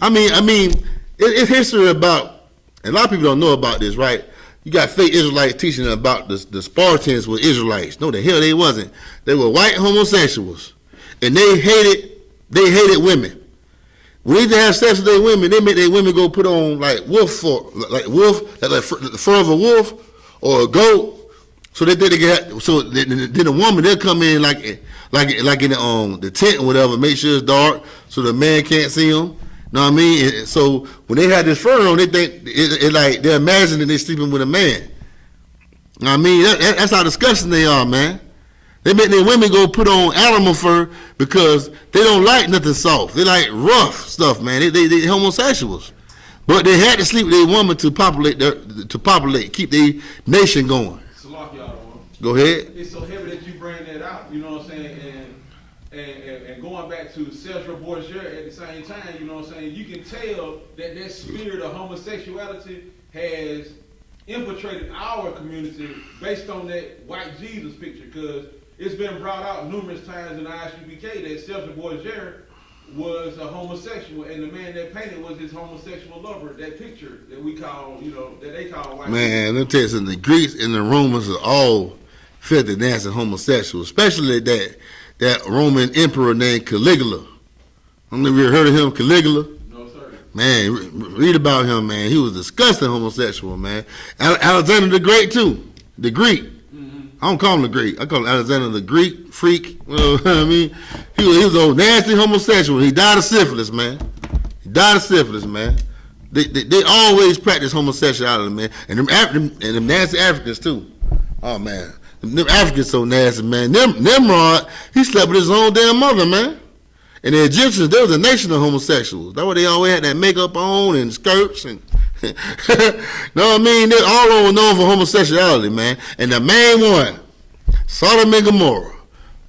I mean, it's history about. A lot of people don't know about this, right? You got fake Israelites teaching about the Spartans were Israelites. No, the hell they wasn't. They were white homosexuals, and they hated women. When they have sex with their women, they make their women go put on like the fur of a wolf or a goat. So then the woman, they'll come in like in the tent or whatever, make sure it's dark so the man can't see them. Know what I mean? And so when they have this fur on, they think it like they're imagining they're sleeping with a man. Know what I mean? That's how disgusting they are, man. They make their women go put on animal fur because they don't like nothing soft. They like rough stuff, man. They homosexuals, but they had to sleep with their woman to populate, keep their nation going. Go ahead. It's so heavy that you bring that out, you know what I'm saying, and going back to Cesar Borgia at the same time, you know what I'm saying, you can tell that spirit of homosexuality has infiltrated our community based on that white Jesus picture, because it's been brought out numerous times in I.S.U.P.K. that Cesar Borgia was a homosexual, and the man that painted was his homosexual lover. That picture that we call, you know, that they call white. Man, let me tell you something. The Greeks and the Romans are all filthy, nasty homosexuals, especially that Roman emperor named Caligula. I don't know if you ever heard of him, Caligula. No, sir. Man, read about him, man. He was a disgusting homosexual, man. Alexander the Great, too. The Greek. I don't call him the Greek. I call him Alexander the Greek freak. You know what I mean? He was a nasty homosexual. He died of syphilis, man. They always practice homosexuality, man. And them nasty Africans too. Oh man, them Africans so nasty, man. Nimrod, he slept with his own damn mother, man. And the Egyptians, they was a nation of homosexuals. That's why they always had that makeup on and skirts and. Know what I mean? They're all over known for homosexuality, man. And the main one, Sodom and Gomorrah,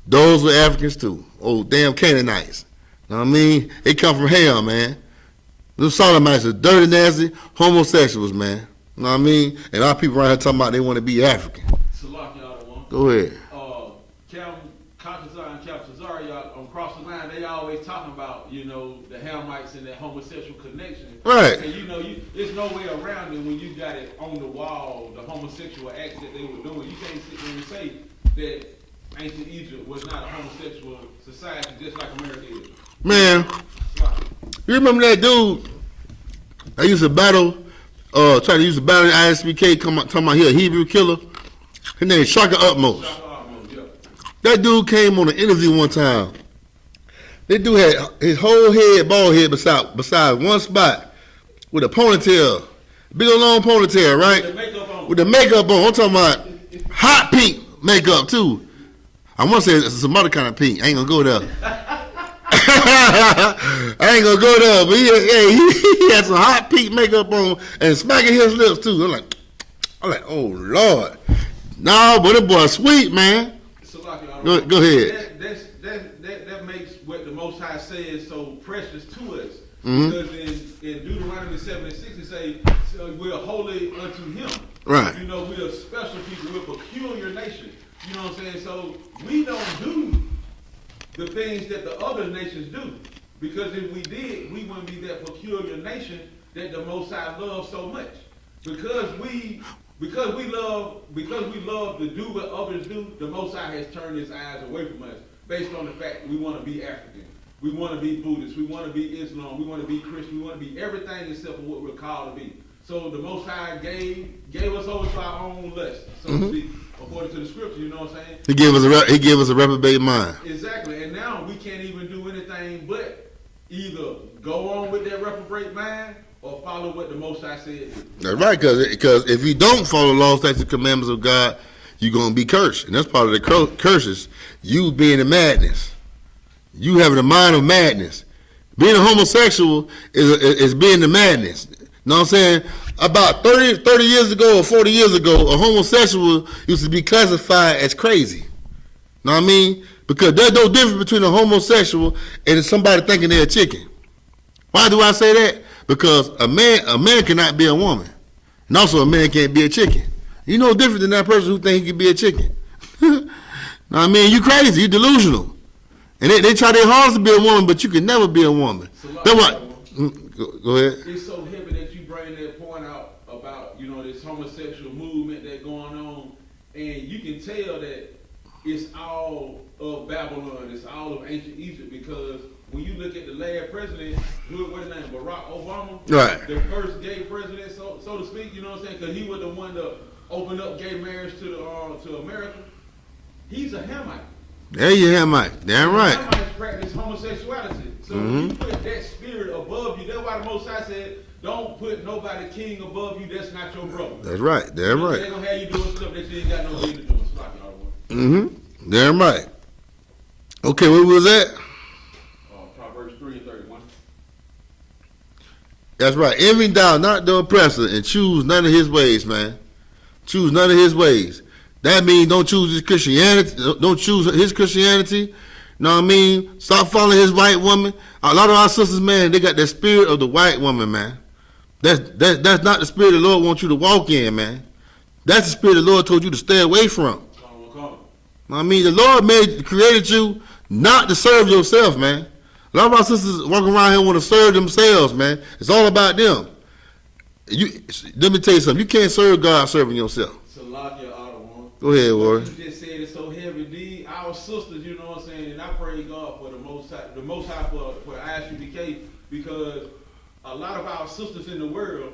those were Africans too. Oh, damn Canaanites. Know what I mean? They come from hell, man. Those Sodomites are dirty, nasty homosexuals, man. Know what I mean? And our people right here talking about they want to be African. Go ahead. Y'all on Cross the Line, they always talking about, you know, the Hamites and that homosexual connection. Right. And you know, there's no way around it when you got it on the wall, the homosexual acts that they were doing. You can't sit there and say that ancient Egypt was not a homosexual society just like America is. Man, you remember that dude I used to battle, try to use to battle the I.S.U.P.K, talking about he a Hebrew killer? His name is Shaka Utmost. That dude came on an interview one time. That dude had his whole head, bald head, beside one spot with a ponytail, big old long ponytail, right? With the makeup on. I'm talking about Hot pink makeup too. I want to say it's some other kind of pink. I ain't gonna go there. I ain't gonna go there, but he had some hot pink makeup on and smacking his lips too. I'm like, oh Lord, no, but the boy sweet, man. So like, Go ahead. That makes what the Most High says so precious to us. Mm-hmm. Because in Deuteronomy 7:6 it say, so we're holy unto Him. Right. You know, we're a special people. We're a peculiar nation. You know what I'm saying? So we don't do the things that the other nations do. Because if we did, we wouldn't be that peculiar nation that the Most High loves so much. Because we love to do what others do, the Most High has turned His eyes away from us based on the fact that we want to be African. We want to be Buddhist. We want to be Islam. We want to be Christian. We want to be everything except for what we're called to be. So the Most High gave us over to our own lust, so to speak, according to the scripture. You know what I'm saying? He gave us a reprobate mind. Exactly. And now we can't even do anything but either go on with that reprobate mind or follow what the Most High said. That's right, because if you don't follow the laws, statutes, and commandments of God, you're gonna be cursed, and that's part of the curses. You being in madness, you having a mind of madness. Being a homosexual is being the madness. You know what I'm saying? About 30 years ago or 40 years ago, a homosexual used to be classified as crazy. Know what I mean? Because there's no difference between a homosexual and somebody thinking they're a chicken. Why do I say that? Because a man cannot be a woman. And also a man can't be a chicken. You know different than that person who think he can be a chicken. Know what I mean? You crazy, you delusional. And they try their hardest to be a woman, but you can never be a woman. That's what. Go ahead. It's so heavy that you bring that point out about, you know, this homosexual movement that's going on, and you can tell that it's all of Babylon, it's all of ancient Egypt, because when you look at the last president, what's his name, Barack Obama, right, the first gay president, so to speak, you know what I'm saying, because he was the one to open up gay marriage to America. He's a Hamite. There you have Mike. Damn right. Hamites practice homosexuality. So when you put that spirit above you, that's why the Most High said, don't put nobody king above you that's not your brother. That's right. Damn right. They're going to have you doing stuff that you ain't got no business doing. Damn right. Okay, where was that? Proverbs 3:31. That's right. Envy thou not the oppressor, and choose none of his ways, man. Choose none of his ways. That means don't choose his Christianity. Don't choose his Christianity. Know what I mean? Stop following his white woman. A lot of our sisters, man, they got that spirit of the white woman, man. That's not the spirit the Lord wants you to walk in, man. That's the spirit the Lord told you to stay away from. I mean, the Lord created you not to serve yourself, man. A lot of our sisters walking around here want to serve themselves, man. It's all about them. Let me tell you something. You can't serve God serving yourself. Go ahead, Warren. You just said it's so heavy. Our sisters, you know what I'm saying, and I pray God for the Most High for I.S.U.P.K, because a lot of our sisters in the world,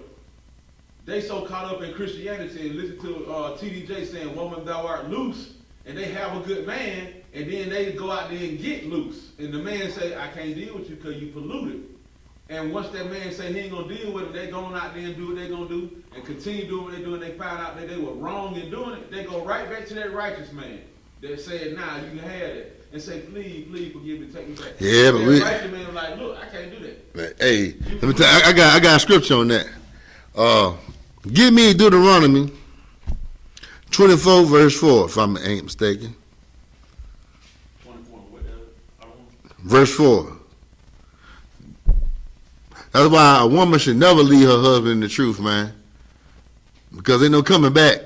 they so caught up in Christianity and listen to T.D.J. saying, woman, thou art loose, and they have a good man, and then they go out there and get loose. And the man say, I can't deal with you because you polluted. And once that man say he ain't going to deal with it, they going out there and do what they going to do and continue doing what they do, and they find out that they were wrong in doing it, they go right back to that righteous man that said, nah, you can have it. And say, please forgive me, take me back. Yeah, but that righteous man was like, look, I can't do that. Hey, let me tell you, I got a scripture on that. Give me Deuteronomy 24 verse 4, if I ain't mistaken. 24, verse 4. That's why a woman should never leave her husband in the truth, man. Because ain't no coming back.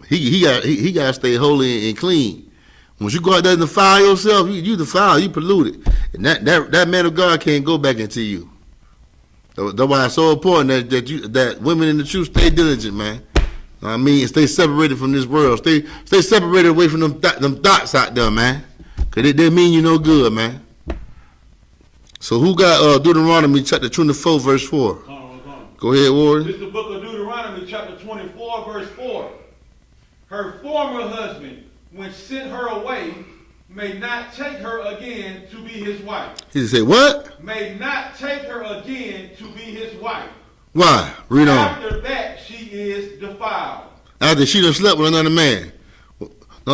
He got to stay holy and clean. Once you go out there and defile yourself, you defile, you polluted. And that man of God can't go back into you. That's why it's so important that women in the truth stay diligent, man. I mean, stay separated from this world. Stay separated away from them thoughts out there, man. Because they mean you no good, man. So who got Deuteronomy chapter 24 verse 4? Go ahead, Warren. This is the book of Deuteronomy chapter 24 verse 4. Her former husband, when sent her away, may not take her again to be his wife. He said what? May not take her again to be his wife. Why? Read on. After that she is defiled. After she done slept with another man.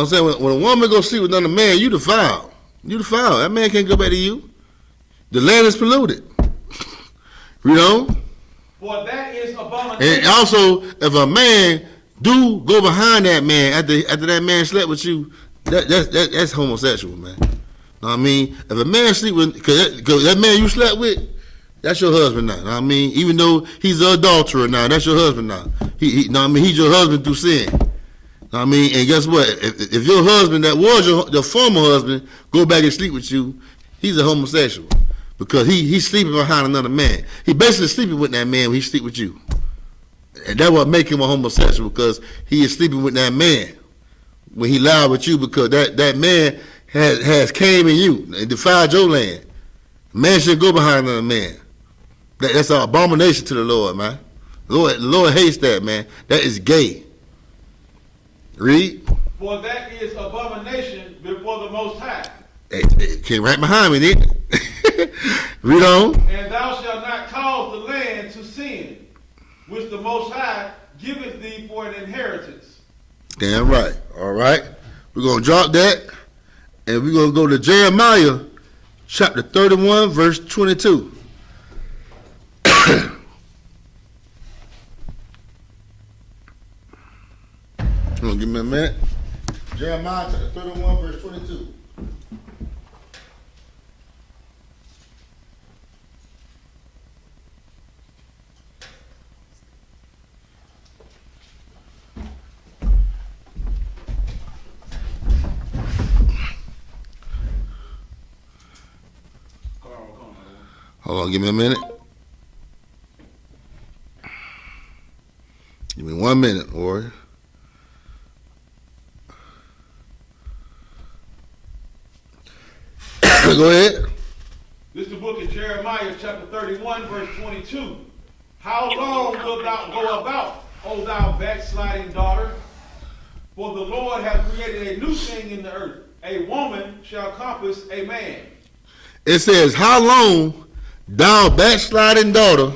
what I'm saying? When a woman go sleep with another man, you defiled. You defiled. That man can't go back to you. The land is polluted. You know? For that is abomination. And also, if a man do go behind that man after that man slept with you, that's homosexual, man. Know what I mean? If a man sleep with, cause that man you slept with, that's your husband now. Know what I mean? Even though he's an adulterer now, that's your husband now. Know what I mean? He's your husband through sin. Know what I mean? And guess what? If your husband that was your former husband go back and sleep with you, he's a homosexual. Because he's sleeping behind another man. He basically sleeping with that man when he sleep with you. And that's what make him a homosexual, because he is sleeping with that man when he lied with you, because that man has came in you and defiled your land. Man shouldn't go behind another man. That's an abomination to the Lord, man. The Lord hates that, man. That is gay. Read. For that is abomination before the Most High. It came right behind me, didn't it? Read on. And thou shalt not cause the land to sin, which the Most High giveth thee for an inheritance. Damn right. All right. We're going to drop that, and we're going to go to Jeremiah chapter 31, verse 22. Hold on, give me a minute. Jeremiah chapter 31, verse 22. Hold on, give me a minute. Give me 1 minute, warrior. Go ahead. This is the book of Jeremiah, chapter 31, verse 22. How long wilt thou go about, O thou backsliding daughter? For the Lord hath created a new thing in the earth. A woman shall compass a man. It says, how long, thou backsliding daughter,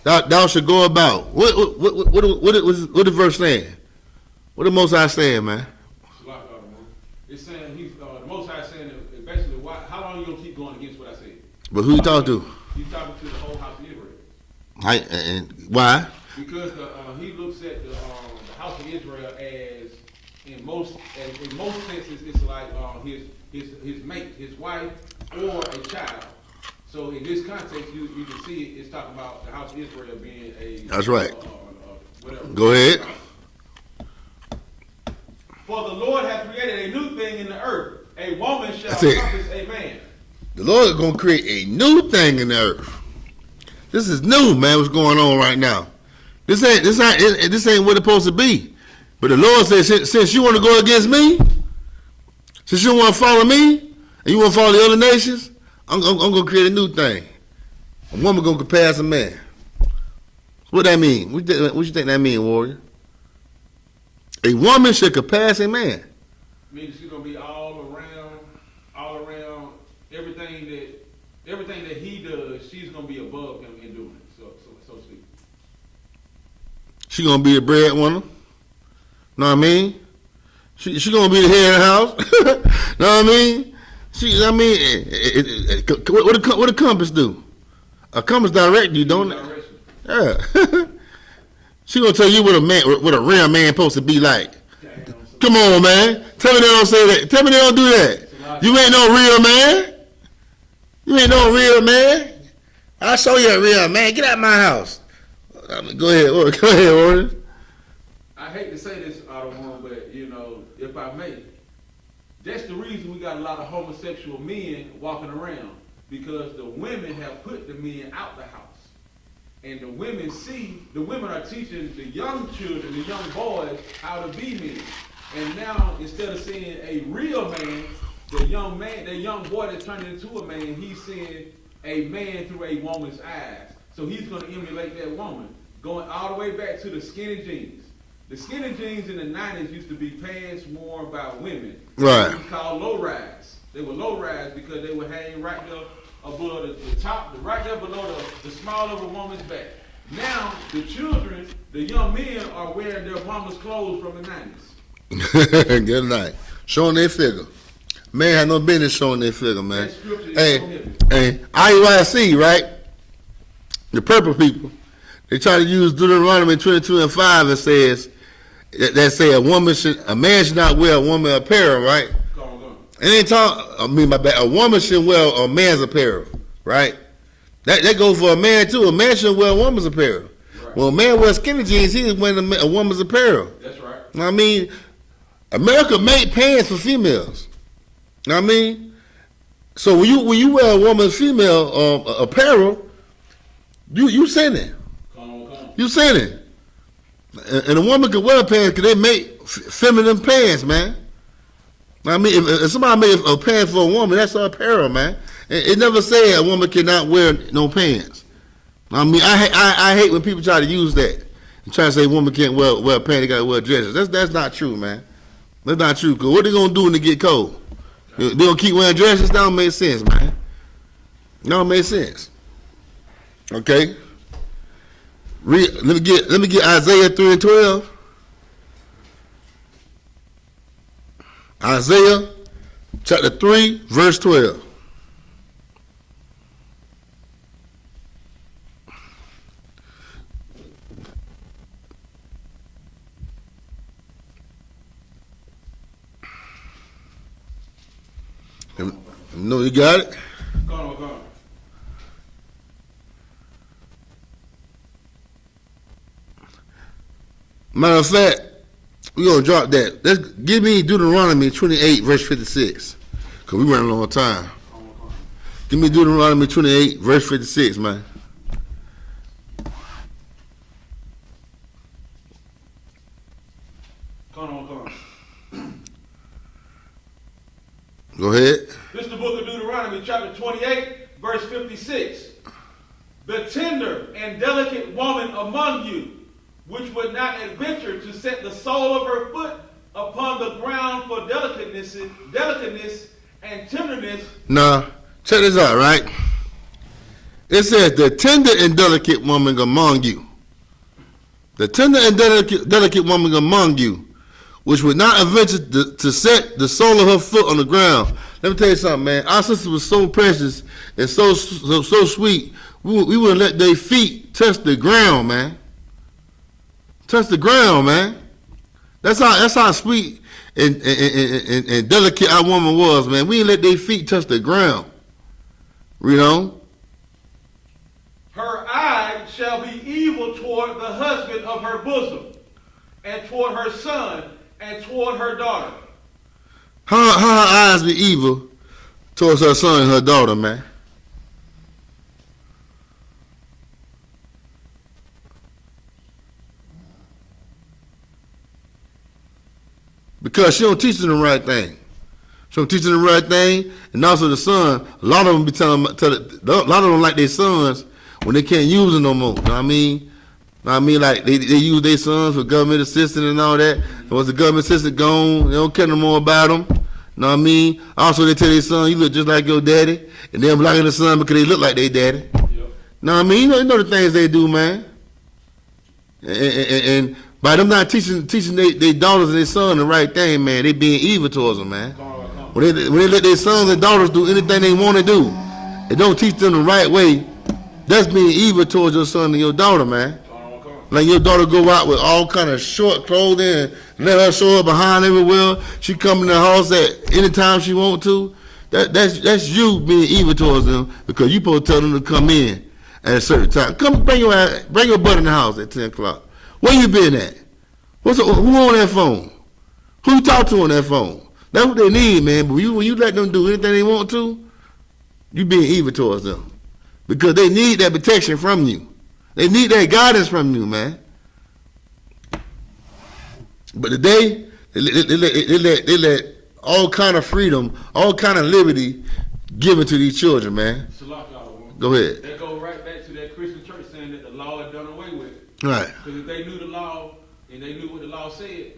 thou should go about. What the verse saying? What the Most High saying, man? It's saying, the Most High saying that basically, how long you going to keep going against what I said? But who you talking to? He's talking to the whole house of Israel. And why? Because he looks at the house of Israel as, in most senses, it's like his mate, his wife, or a child. So in this context, you can see it's talking about the house of Israel being a. That's right. Whatever. Go ahead. For the Lord hath created a new thing in the earth. A woman shall compass a man. The Lord is going to create a new thing in the earth. This is new, man. What's going on right now? This ain't what it's supposed to be. But the Lord says, since you want to go against me, since you want to follow me, and you want to follow the other nations, I'm going to create a new thing. A woman going to compass a man. What that mean? What you think that mean, warrior? A woman should compass a man. Means she's gonna be all around everything that he does. She's gonna be above him in doing it. So speak. She gonna be a breadwinner. Know what I mean? She gonna be the head of the house. Know what I mean? What a compass do? A compass direct you, don't it? Yeah. She gonna tell you what a real man supposed to be like. Come on, man. Tell me they don't say that. Tell me they don't do that. You ain't no real man. You ain't no real man. I'll show you a real man. Get out of my house. Go ahead, Order. I hate to say this, Otto, but if I may, that's the reason we got a lot of homosexual men walking around, because the women have put the men out the house. And the women are teaching the young children, the young boys, how to be men. And now, instead of seeing a real man, the young boy that's turning into a man, he's seeing a man through a woman's eyes. So he's going to emulate that woman, going all the way back to the skinny jeans. The skinny jeans in the 90s used to be pants worn by women. Right. It was called low rise. They were low rise because they would hang right there above the top, right there below the small of a woman's back. Now, the children, the young men, are wearing their mama's clothes from the 90s. Good night. Showing their figure. Man had no business showing their figure, man. Hey, I.S.U.P.K, right? The purple people, they try to use Deuteronomy 22:5 and says that say a man should not wear a woman apparel, right? And they talk. I mean, my bad. A woman should wear a man's apparel, right? That goes for a man too. A man should wear a woman's apparel. Right. When a man wears skinny jeans, he is wearing a woman's apparel. That's right. I mean, America made pants for females. You know what I mean? So when you wear a woman's female apparel, you sinning. You sinning. And a woman can wear pants because they make feminine pants, man. I mean, if somebody made a pants for a woman, that's her apparel, man. It never said a woman cannot wear no pants. I mean, I hate when people try to use that and try to say a woman can't wear pants, they got to wear dresses. That's not true, man. That's not true. Cause what they gonna do when they get cold? They gonna keep wearing dresses? That don't make sense, man. That don't make sense. Okay. Let me get Isaiah 3:12. Isaiah chapter 3, verse 12. No, you got it? Go on. Matter of fact, we're going to drop that. Let's give me Deuteronomy 28, verse 56. Because we running a long time. Give me Deuteronomy 28, verse 56, man. Come on. Go ahead. This is the book of Deuteronomy, chapter 28, verse 56. The tender and delicate woman among you, which would not adventure to set the sole of her foot upon the ground for delicateness and tenderness. Now, check this out, right? It says, the tender and delicate woman among you. The tender and delicate woman among you, which would not adventure to set the sole of her foot on the ground. Let me tell you something, man. Our sister was so precious and so sweet. We wouldn't let their feet touch the ground, man. Touch the ground, man. That's how sweet and delicate our woman was, man. We didn't let their feet touch the ground. You know? Her eye shall be evil toward the husband of her bosom, and toward her son, and toward her daughter. How her eyes be evil towards her son and her daughter, man? Because she don't teach them the right thing. She don't teach them the right thing, and also the son. A lot of them be a lot of them like their sons when they can't use them no more. You know what I mean? Like they use their sons for government assistance and all that. And once the government assistant gone, they don't care no more about them. You know what I mean? Also, they tell their son, you look just like your daddy, and they're blocking the son because they look like their daddy. Yep. You know what I mean? You know the things they do, man. And by them not teaching their daughters and their sons the right thing, man, they being evil towards them, man. When they let their sons and daughters do anything they want to do, they don't teach them the right way, that's being evil towards your son and your daughter, man. Like your daughter go out with all kind of short clothing and let her show up behind everywhere. She come in the house at any time she want to. That's you being evil towards them because you supposed to tell them to come in at a certain time. Come bring your butt in the house at 10 o'clock. Where you been at? Who on that phone? Who you talk to on that phone? That's what they need, man. But when you let them do anything they want to, you being evil towards them. Because they need that protection from you. They need that guidance from you, man. But today, they let all kind of freedom, all kind of liberty given to these children, man. Go ahead. That goes right back to that Christian church saying that the law is done away with. Right. Because if they knew the law and they knew what the law said,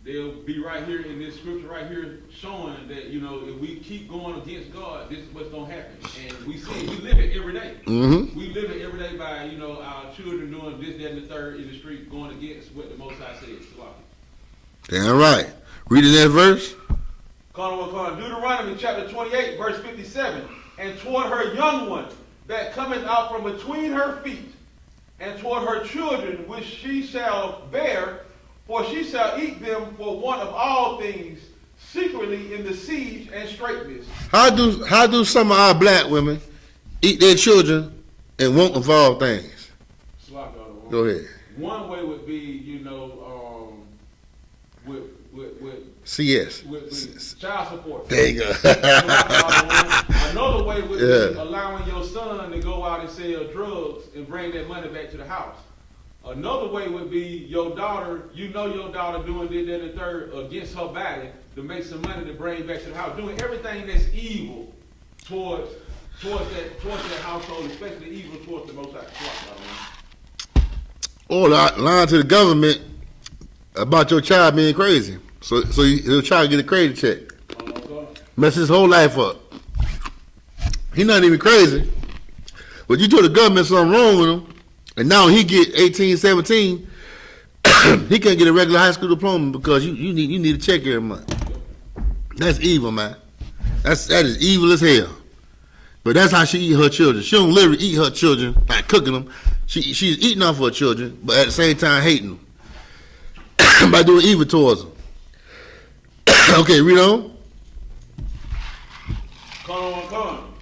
they'll be right here in this scripture right here showing that, you know, if we keep going against God, this is what's going to happen. And we see it. We live it every day. Mm-hmm. We live it every day by, you know, our children doing this, that, and the third in the street going against what the Most High said. Damn right. Read the next verse. Deuteronomy chapter 28, verse 57. And toward her young one that cometh out from between her feet, and toward her children which she shall bear, for she shall eat them for want of all things, secretly in the siege and straitness. How do some of our black women eat their children and want of all things? Go ahead. One way would be, with CS. with child support. There you go. Another way would be allowing your son to go out and sell drugs and bring that money back to the house. Another way would be your daughter, your daughter doing this, that, and the third against her body to make some money to bring back to the house, doing everything that's evil towards that household, especially evil towards the Most High. Or lying to the government about your child being crazy. So he'll try to get a crazy check. Mess his whole life up. He's not even crazy. But you told the government something wrong with him, and now he get 18, 17, he can't get a regular high school diploma because you need a check every month. That's evil, man. That is evil as hell. But that's how she eat her children. She don't literally eat her children by cooking them. She's eating off her children, but at the same time hating them by doing evil towards them. Okay, read on. Come on.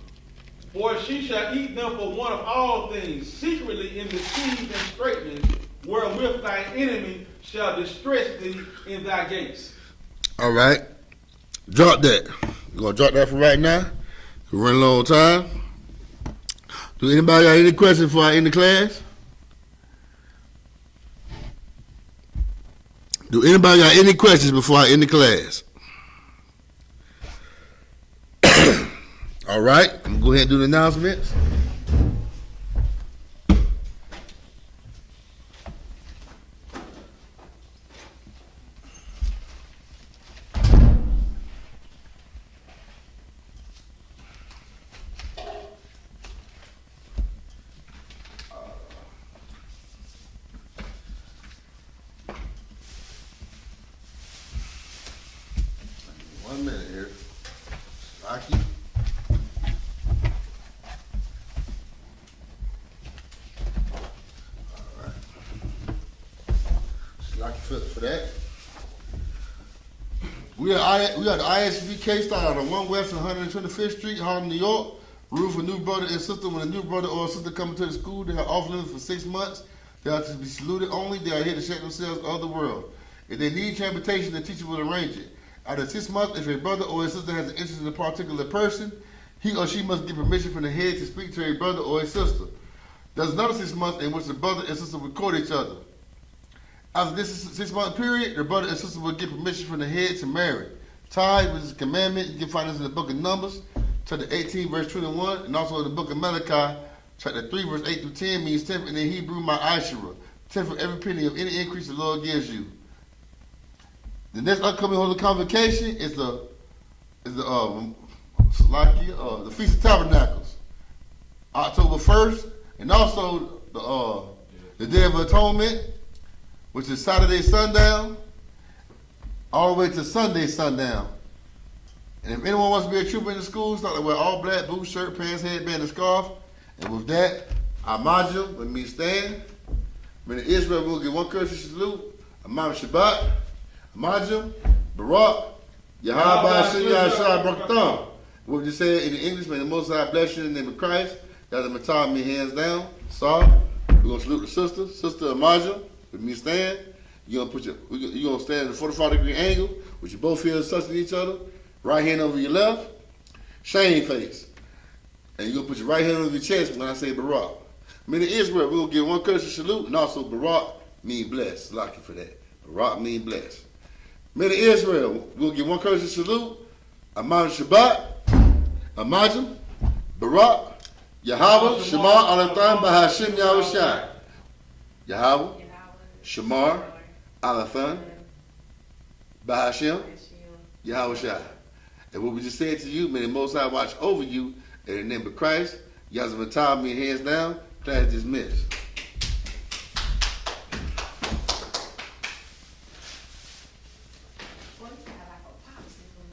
For she shall eat them for one of all things, secretly in the siege and straitness, wherewith thy enemy shall distress thee in thy gates. All right. Drop that. We're going to drop that for right now. We're running a long time. Do anybody got any questions before I end the class? Do anybody got any questions before I end the class? All right. I'm going to go ahead and do the announcements. One minute here. Rocky. All right. Rocky for that. We are the I.S.U.P.K. started on 1 West 125th Street, Harlem, New York. Rule for new brother and sister. When a new brother or sister come to the school, they are off limits for 6 months. They are to be saluted only. They are here to shake themselves of the world. If they need transportation, the teacher will arrange it. After 6 months, if a brother or a sister has an interest in a particular person, he or she must get permission from the head to speak to a brother or a sister. There's another 6 months in which the brother and sister will court each other. After this 6-month period, the brother and sister will get permission from the head to marry. Tithe, which is a commandment, you can find this in the book of Numbers, chapter 18, verse 21, and also in the book of Malachi, chapter 3, verse 8 through 10, means 10th in the Hebrew, my Ashura, 10th for every penny of any increase the Lord gives you. The next upcoming holy convocation is the Feast of Tabernacles, October 1st, and also the Day of Atonement, which is Saturday sundown, all the way to Sunday sundown. And if anyone wants to be a trooper in the school, start to wear all black, boots, shirt, pants, headband, and scarf. And with that, Amajah, with me stand. When in Israel, we'll get one courtesy salute. Amam Shabbat, Amajah, Barak, Yahanna, Shah, Braktham. What we just said in English, may the Most High bless you in the name of Christ. Got the Matah, me hands down. Sorry. We're going to salute the sister. Sister Amajah, with me stand. You're going to stand at a 45-degree angle, with your both hands touching each other. Right hand over your left. Shame face. And you're going to put your right hand over your chest when I say Barak. Men of Israel, we're going to give one courtesy salute, and also Barak mean blessed. Lucky for that. Barak mean blessed. Men of Israel, we'll give one courtesy salute. Amam Shabbat, Amajah, Barak, Yahweh, Shemar, Alathan, Bahashim, Yahushai. Yahweh, Shemar, Alathan, Bahashim, Yahushai. And what we just said to you, may the Most High watch over you in the name of Christ. Yazmatah, me hands down, class dismissed.